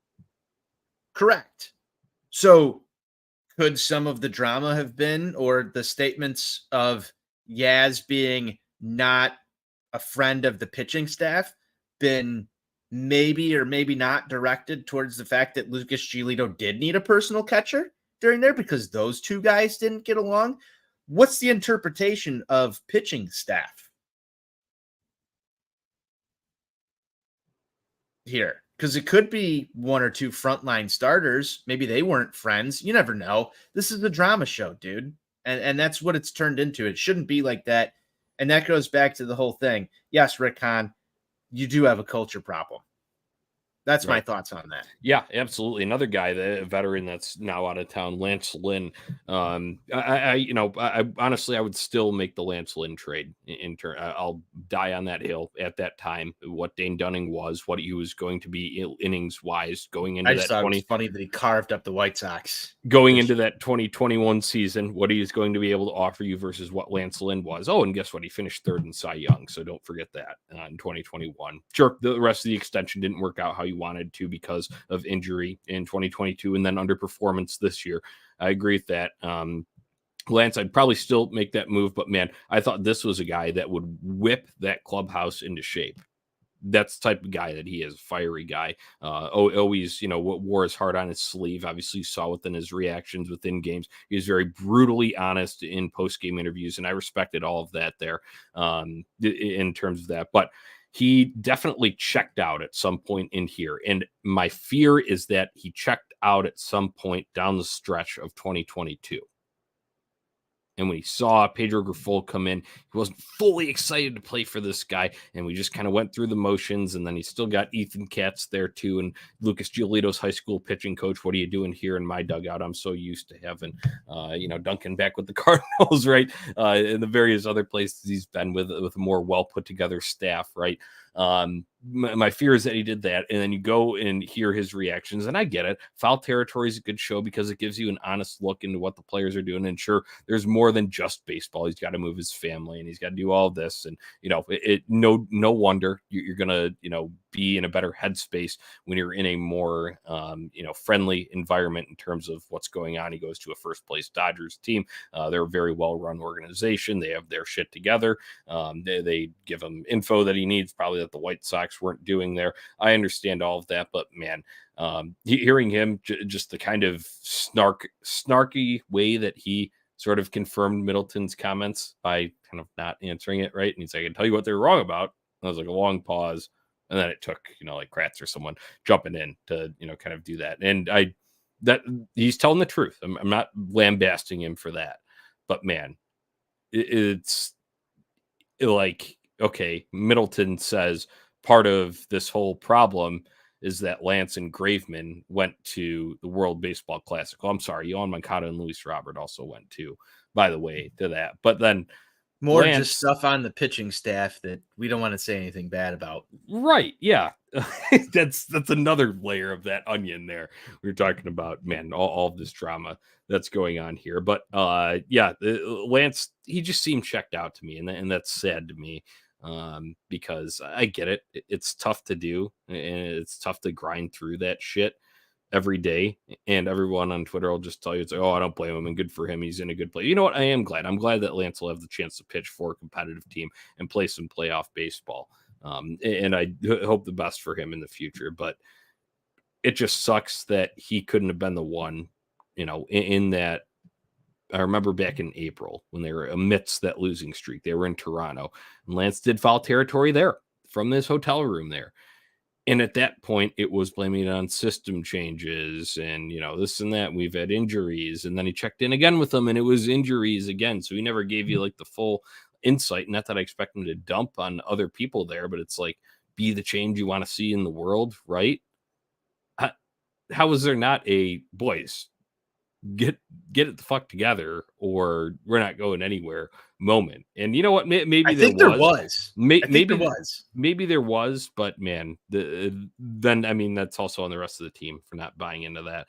[SPEAKER 2] Correct. So could some of the drama have been, or the statements of Yaz being not a friend of the pitching staff, been maybe or maybe not directed towards the fact that Lucas Giolito did need a personal catcher during there because those two guys didn't get along? What's the interpretation of pitching staff here? Because it could be one or two frontline starters. Maybe they weren't friends. You never know. This is a drama show, dude. And that's what it's turned into. It shouldn't be like that. And that goes back to the whole thing. Yes, Rick Hahn, you do have a culture problem. That's my thoughts on that.
[SPEAKER 1] Yeah, absolutely. Another guy, the veteran that's now out of town, Lance Lynn. I honestly, I would still make the Lance Lynn trade. I'll die on that hill at that time. What Dane Dunning was, what he was going to be innings wise going into that.
[SPEAKER 2] It was funny that he carved up the White Sox
[SPEAKER 1] going into that 2021 season. What he is going to be able to offer you versus what Lance Lynn was. Oh, and guess what? He finished third in Cy Young, so don't forget that in 2021. Sure, the rest of the extension didn't work out how you wanted to because of injury in 2022 and then underperformance this year. I agree with that. Lance, I'd probably still make that move, but man, I thought this was a guy that would whip that clubhouse into shape. That's the type of guy that he is, a fiery guy. Always, wore his heart on his sleeve. Obviously, you saw within his reactions within games. He was very brutally honest in post-game interviews, and I respected all of that there in terms of that. But he definitely checked out at some point in here. And my fear is that he checked out at some point down the stretch of 2022. And when he saw Pedro Grifol come in, he wasn't fully excited to play for this guy. And we just kind of went through the motions. And then he still got Ethan Katz there too. And Lucas Giolito's high school pitching coach. What are you doing here in my dugout? I'm so used to having, Duncan back with the Cardinals, right? And the various other places he's been with a more well put together staff, right? My fear is that he did that, and then you go and hear his reactions, and I get it. Foul Territory is a good show because it gives you an honest look into what the players are doing, and sure, there's more than just baseball. He's got to move his family, and he's got to do all this, and no wonder you're gonna be in a better headspace when you're in a more friendly environment in terms of what's going on. He goes to a first place Dodgers team. They're a very well run organization. They have their shit together. They give him info that he needs, probably that the White Sox weren't doing there. I understand all of that, but man, hearing him just the kind of snarky way that he sort of confirmed Middleton's comments by kind of not answering it right, and he's like, "I can tell you what they're wrong about." And I was like a long pause, and then it took like Kratz or someone jumping in to kind of do that, and that he's telling the truth. I'm not lambasting him for that, but man, it's like, okay, Middleton says part of this whole problem is that Lance and Graveman went to the World Baseball Classic. Oh, I'm sorry, Yohan Moncada and Luis Robert also went too, by the way, to that. But then
[SPEAKER 2] more just stuff on the pitching staff that we don't want to say anything bad about.
[SPEAKER 1] Right. Yeah. that's another layer of that onion there. We were talking about, man, all of this drama that's going on here. But Lance, he just seemed checked out to me, and that's sad to me. Because I get it. It's tough to do, and it's tough to grind through that shit every day. And everyone on Twitter will just tell you, it's like, oh, I don't blame him, and good for him. He's in a good place. You know what? I am glad. I'm glad that Lance will have the chance to pitch for a competitive team and play some playoff baseball. And I hope the best for him in the future. But it just sucks that he couldn't have been the one, in that. I remember back in April when they were amidst that losing streak, they were in Toronto, and Lance did Foul Territory there from his hotel room there. And at that point, it was blaming it on system changes and, this and that. We've had injuries. And then he checked in again with them, and it was injuries again. So he never gave you like the full insight. Not that I expect him to dump on other people there, but it's like, be the change you want to see in the world, right? How was there not a boys? Get it the fuck together, or we're not going anywhere moment. And you know what? Maybe there was. Maybe there was, but man, then I mean, that's also on the rest of the team for not buying into that,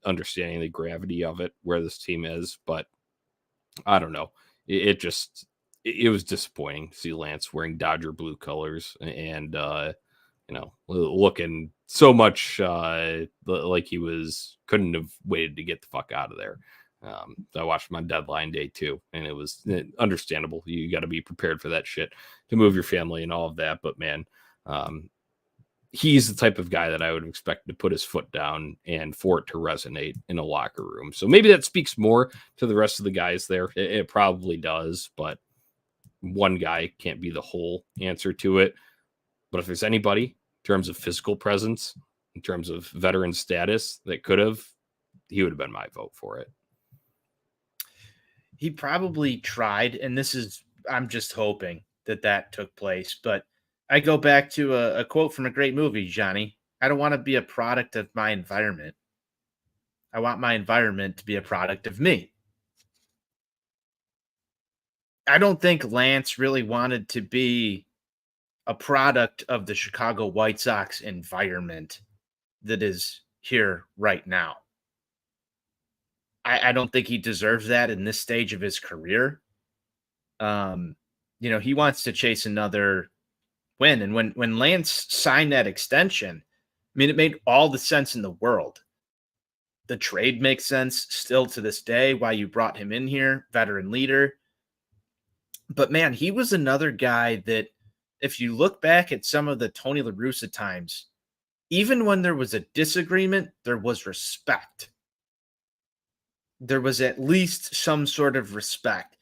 [SPEAKER 1] understanding the gravity of it, where this team is. But I don't know. It was disappointing to see Lance wearing Dodger blue colors and looking so much like he couldn't have waited to get the fuck out of there. I watched him on deadline day too, and it was understandable. You got to be prepared for that shit to move your family and all of that. But man, he's the type of guy that I would expect to put his foot down and for it to resonate in a locker room. So maybe that speaks more to the rest of the guys there. It probably does, but one guy can't be the whole answer to it. But if there's anybody in terms of physical presence, in terms of veteran status that he would have been my vote for it.
[SPEAKER 2] He probably tried, and I'm just hoping that took place. But I go back to a quote from a great movie, Johnny. I don't want to be a product of my environment. I want my environment to be a product of me. I don't think Lance really wanted to be a product of the Chicago White Sox environment that is here right now. I don't think he deserves that in this stage of his career. He wants to chase another win. And when Lance signed that extension, I mean, it made all the sense in the world. The trade makes sense still to this day, why you brought him in here, veteran leader. But man, he was another guy that, if you look back at some of the Tony La Russa times, even when there was a disagreement, there was respect. There was at least some sort of respect.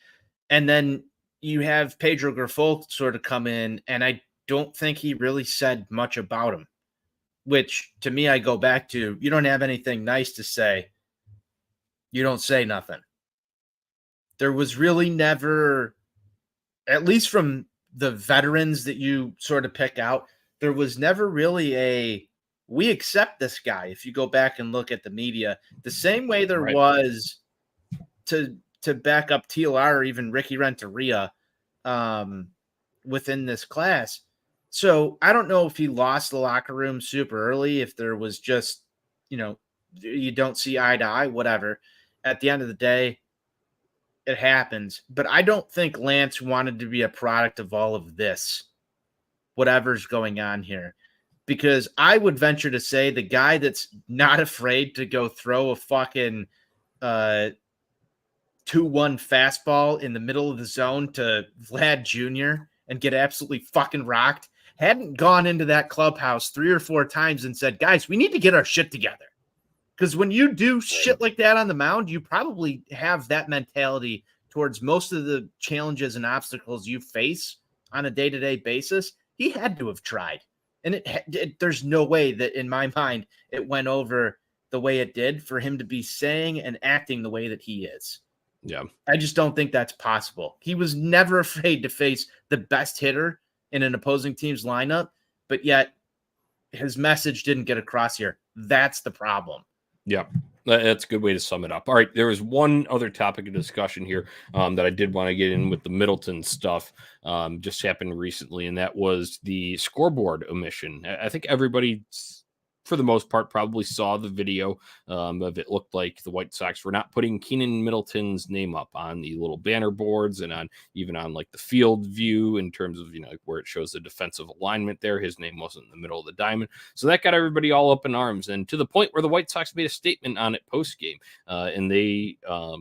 [SPEAKER 2] And then you have Pedro Grifol sort of come in, and I don't think he really said much about him, which to me, I go back to, you don't have anything nice to say, you don't say nothing. there was really never, at least from the veterans that you sort of pick out, there was never really we accept this guy. If you go back and look at the media, the same way there was to back up TLR or even Ricky Renteria within this class. So I don't know if he lost the locker room super early, if there was just, you don't see eye to eye, whatever. At the end of the day, it happens. But I don't think Lance wanted to be a product of all of this, whatever's going on here. Because I would venture to say the guy that's not afraid to go throw a fucking 2-1 fastball in the middle of the zone to Vlad Jr. and get absolutely fucking rocked hadn't gone into that clubhouse 3 or 4 times and said, guys, we need to get our shit together. Because when you do shit like that on the mound, you probably have that mentality towards most of the challenges and obstacles you face on a day-to-day basis. He had to have tried. And there's no way that, in my mind, it went over the way it did for him to be saying and acting the way that he is.
[SPEAKER 1] Yeah.
[SPEAKER 2] I just don't think that's possible. He was never afraid to face the best hitter in an opposing team's lineup, but yet his message didn't get across here. That's the problem.
[SPEAKER 1] Yeah, that's a good way to sum it up. All right, there was one other topic of discussion here that I did want to get in with the Middleton stuff. Just happened recently, and that was the scoreboard omission. I think everybody, for the most part, probably saw the video of it. Looked like the White Sox were not putting Kenyan Middleton's name up on the little banner boards and even on like the field view in terms of, where it shows the defensive alignment there. His name wasn't in the middle of the diamond. So that got everybody all up in arms, and to the point where the White Sox made a statement on it post game, and they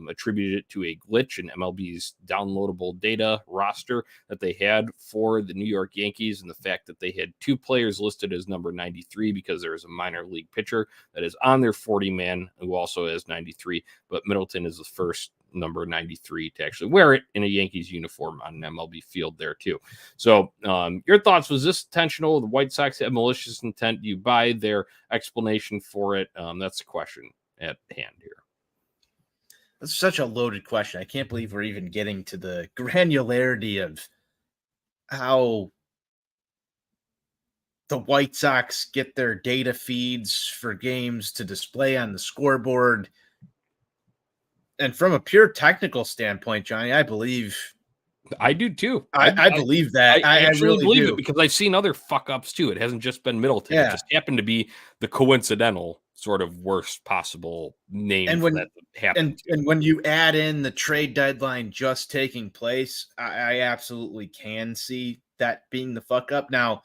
[SPEAKER 1] attributed it to a glitch in MLB's downloadable data roster that they had for the New York Yankees, and the fact that they had 2 players listed as number 93 because there was a minor league pitcher that is on their 40-man who also has 93, but Middleton is the first number 93 to actually wear it in a Yankees uniform on an MLB field there too. So your thoughts, was this intentional? The White Sox had malicious intent? Do you buy their explanation for it? That's the question at hand here.
[SPEAKER 2] That's such a loaded question. I can't believe we're even getting to the granularity of how the White Sox get their data feeds for games to display on the scoreboard. And from a pure technical standpoint, Johnny, I believe.
[SPEAKER 1] I do too.
[SPEAKER 2] I believe that. I really
[SPEAKER 1] believe
[SPEAKER 2] do.
[SPEAKER 1] it, because I've seen other fuck ups too. It hasn't just been Middleton.
[SPEAKER 2] Yeah.
[SPEAKER 1] It just happened to be the coincidental sort of worst possible name
[SPEAKER 2] and when
[SPEAKER 1] that happened.
[SPEAKER 2] And when you add in the trade deadline just taking place, I absolutely can see that being the fuck up. Now,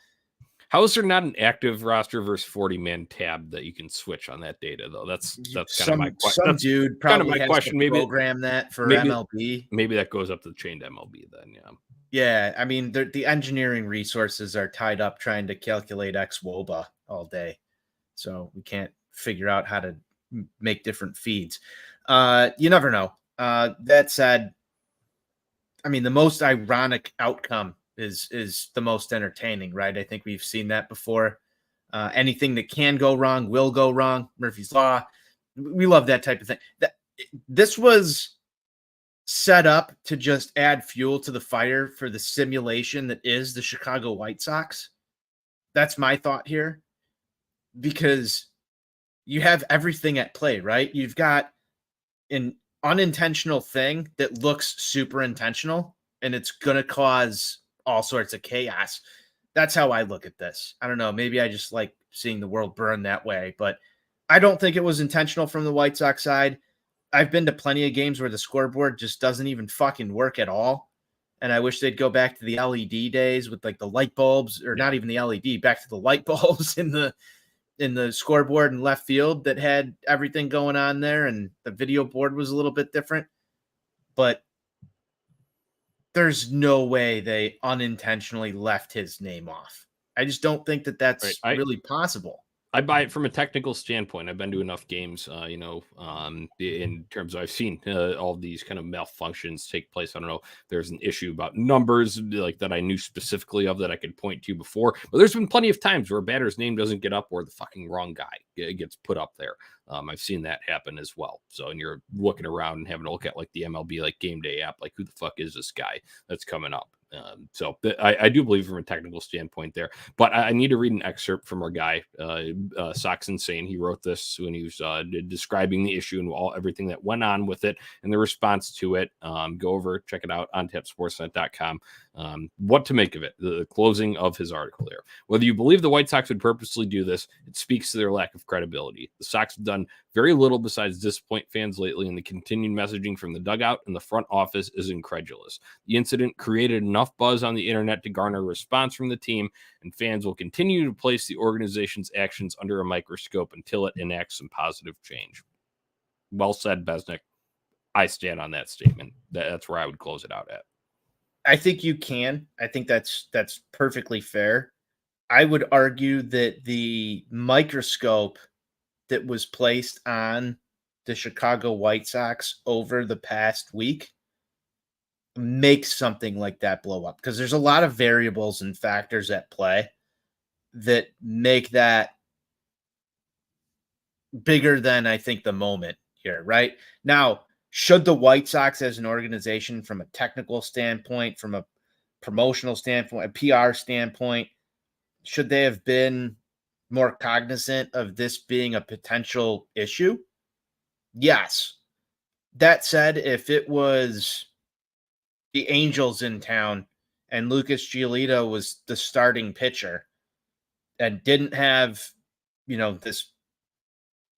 [SPEAKER 1] how is there not an active roster versus 40-man tab that you can switch on that data, though? That's kind of my question.
[SPEAKER 2] Some dude probably
[SPEAKER 1] kind of my
[SPEAKER 2] has
[SPEAKER 1] question.
[SPEAKER 2] to program that for MLB.
[SPEAKER 1] Maybe that goes up to the chain to MLB then, yeah.
[SPEAKER 2] Yeah, I mean, the engineering resources are tied up trying to calculate xWOBA all day. So we can't figure out how to make different feeds. You never know. That said, I mean, the most ironic outcome is the most entertaining, right? I think we've seen that before. Anything that can go wrong will go wrong. Murphy's Law. We love that type of thing. This was set up to just add fuel to the fire for the simulation that is the Chicago White Sox. That's my thought here, because you have everything at play, right? You've got an unintentional thing that looks super intentional, and it's going to cause all sorts of chaos. That's how I look at this. I don't know. Maybe I just like seeing the world burn that way, but I don't think it was intentional from the White Sox side. I've been to plenty of games where the scoreboard just doesn't even fucking work at all. And I wish they'd go back to the LED days with like the light bulbs, or not even the LED, back to the light bulbs in the scoreboard in left field that had everything going on there. And the video board was a little bit different, but there's no way they unintentionally left his name off. I just don't think that that's really possible.
[SPEAKER 1] I buy it from a technical standpoint. I've been to enough games, in terms of I've seen all these kind of malfunctions take place. I don't know if there's an issue about numbers like that I knew specifically of that I could point to before, but there's been plenty of times where a batter's name doesn't get up or the fucking wrong guy gets put up there. I've seen that happen as well. So, and you're looking around and having to look at like the MLB, like game day app, like who the fuck is this guy that's coming up? I do believe from a technical standpoint there, but I need to read an excerpt from our guy, Sox Insane. He wrote this when he was describing the issue and everything that went on with it and the response to it. Go over, check it out on tapsportsnet.com. What to make of it, the closing of his article there. Whether you believe the White Sox would purposely do this, it speaks to their lack of credibility. The Sox have done very little besides disappoint fans lately, and the continued messaging from the dugout and the front office is incredulous. The incident created enough buzz on the internet to garner a response from the team, and fans will continue to place the organization's actions under a microscope until it enacts some positive change. Well said, Besnick. I stand on that statement. That's where I would close it out at.
[SPEAKER 2] I think you can. I think that's perfectly fair. I would argue that the microscope that was placed on the Chicago White Sox over the past week makes something like that blow up, because there's a lot of variables and factors at play that make that bigger than I think the moment here, right? Now, should the White Sox as an organization, from a technical standpoint, from a promotional standpoint, a PR standpoint, should they have been more cognizant of this being a potential issue? Yes. That said, if it was the Angels in town and Lucas Giolito was the starting pitcher and didn't have, this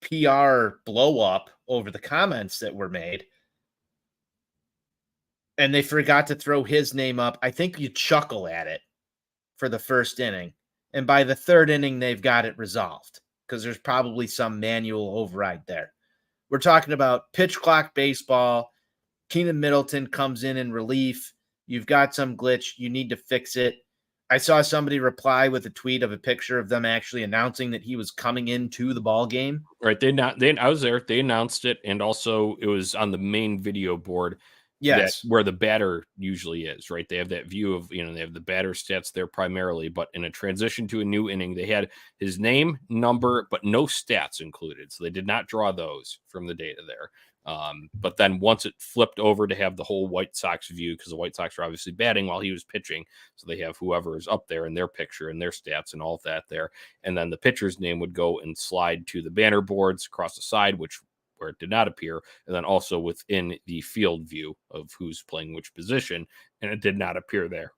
[SPEAKER 2] PR blow up over the comments that were made, and they forgot to throw his name up, I think you chuckle at it for the first inning. And by the third inning, they've got it resolved because there's probably some manual override there. We're talking about pitch clock baseball. Kenyan Middleton comes in relief. You've got some glitch. You need to fix it. I saw somebody reply with a tweet of a picture of them actually announcing that he was coming into the ball game.
[SPEAKER 1] Right. I was there. They announced it. And also it was on the main video board.
[SPEAKER 2] Yes.
[SPEAKER 1] Where the batter usually is, right? They have that view of, they have the batter stats there primarily, but in a transition to a new inning, they had his name, number, but no stats included. So they did not draw those from the data there. But then once it flipped over to have the whole White Sox view, because the White Sox were obviously batting while he was pitching. So they have whoever is up there in their picture and their stats and all of that there. And then the pitcher's name would go and slide to the banner boards across the side, where it did not appear, and then also within the field view of who's playing which position, and it did not appear there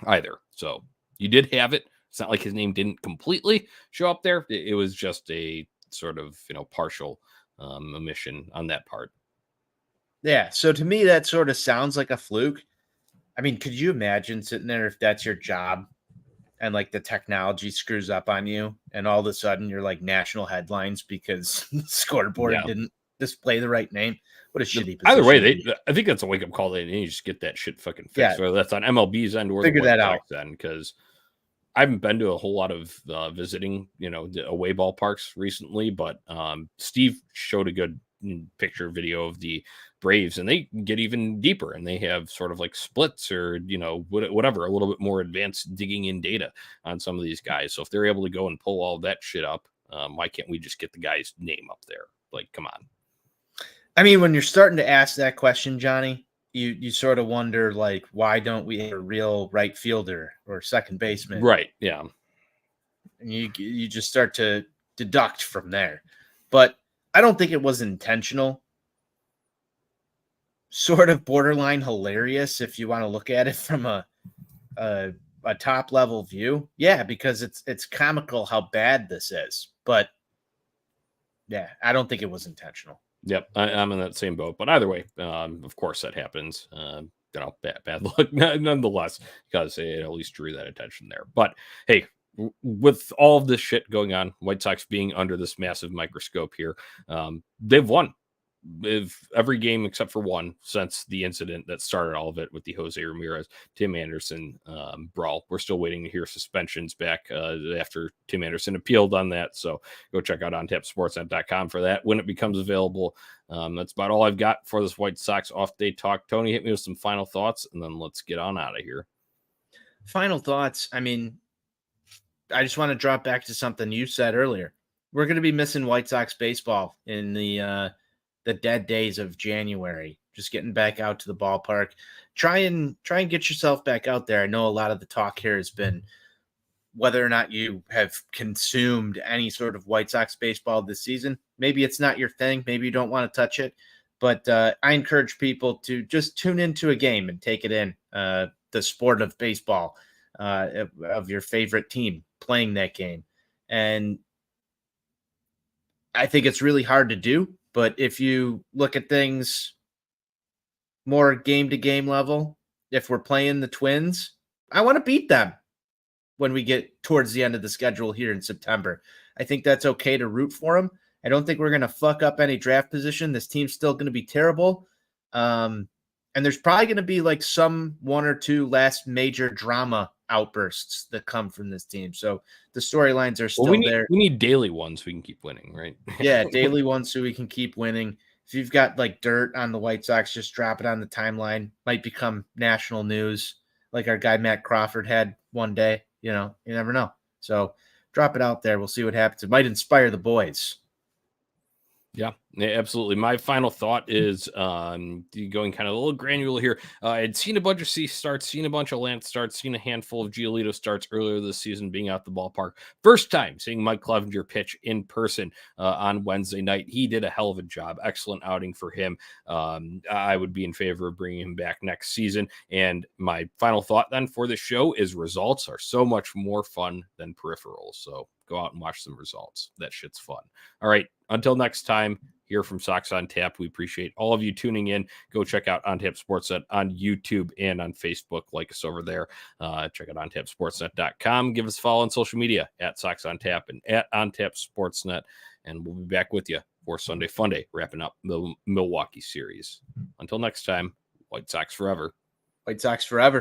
[SPEAKER 1] either. So you did have it. It's not like his name didn't completely show up there. It was just a sort of, partial omission on that part.
[SPEAKER 2] Yeah. So to me, that sort of sounds like a fluke. I mean, could you imagine sitting there if that's your job and like the technology screws up on you and all of a sudden you're like national headlines because the scoreboard didn't display the right name? What a shitty position.
[SPEAKER 1] Either way, I think that's a wake up call. They need to just get that shit fucking fixed. Whether that's on MLB's end or
[SPEAKER 2] figure that out
[SPEAKER 1] then, because I haven't been to a whole lot of visiting, the away ballparks recently, but Steve showed a good video of the Braves, and they get even deeper, and they have sort of like splits or whatever, a little bit more advanced digging in data on some of these guys. So if they're able to go and pull all that shit up, why can't we just get the guy's name up there? Like, come on.
[SPEAKER 2] I mean, when you're starting to ask that question, Johnny, you sort of wonder, like, why don't we have a real right fielder or second baseman?
[SPEAKER 1] Right. Yeah.
[SPEAKER 2] And you just start to deduct from there. But I don't think it was intentional. Sort of borderline hilarious if you want to look at it from a top level view. Yeah, because it's comical how bad this is. But yeah, I don't think it was intentional.
[SPEAKER 1] Yep, I'm in that same boat. But either way, of course that happens. Bad luck nonetheless, because it at least drew that attention there. But hey, with all of this shit going on, White Sox being under this massive microscope here, they've won. every game except for one since the incident that started all of it with the Jose Ramirez, Tim Anderson brawl. We're still waiting to hear suspensions back after Tim Anderson appealed on that. So go check out ontapsportsnet.com for that when it becomes available. That's about all I've got for this White Sox off-day talk. Tony, hit me with some final thoughts, and then let's get on out of here.
[SPEAKER 2] Final thoughts. I mean, I just want to drop back to something you said earlier. We're going to be missing White Sox baseball in the dead days of January. Just getting back out to the ballpark. Try and get yourself back out there. I know a lot of the talk here has been whether or not you have consumed any sort of White Sox baseball this season. Maybe it's not your thing. Maybe you don't want to touch it. But I encourage people to just tune into a game and take it in. The sport of baseball, of your favorite team playing that game. And I think it's really hard to do. But if you look at things more game to game level, if we're playing the Twins, I want to beat them when we get towards the end of the schedule here in September. I think that's okay to root for them. I don't think we're going to fuck up any draft position. This team's still going to be terrible. And there's probably going to be like some one or two last major drama outbursts that come from this team. So the storylines are still there.
[SPEAKER 1] We need daily ones so we can keep winning, right?
[SPEAKER 2] Yeah, daily ones so we can keep winning. If you've got like dirt on the White Sox, just drop it on the timeline. Might become national news like our guy Matt Crawford had one day. You know, you never know. So drop it out there. We'll see what happens. It might inspire the boys.
[SPEAKER 1] Yeah, absolutely. My final thought is going kind of a little granular here. I'd seen a bunch of C starts, seen a bunch of Lance starts, seen a handful of Giolito starts earlier this season being out the ballpark. First time seeing Mike Clevenger pitch in person on Wednesday night. He did a hell of a job. Excellent outing for him. I would be in favor of bringing him back next season. And my final thought then for the show is results are so much more fun than peripherals. So go out and watch some results. That shit's fun. All right. Until next time, here from Sox on Tap, we appreciate all of you tuning in. Go check out On Tap Sportsnet on YouTube and on Facebook. Like us over there. Check out ontapsportsnet.com. Give us a follow on social media at Sox on Tap and at On Tap Sportsnet. And we'll be back with you for Sunday Funday, wrapping up the Milwaukee series. Until next time, White Sox forever.
[SPEAKER 2] White Sox forever.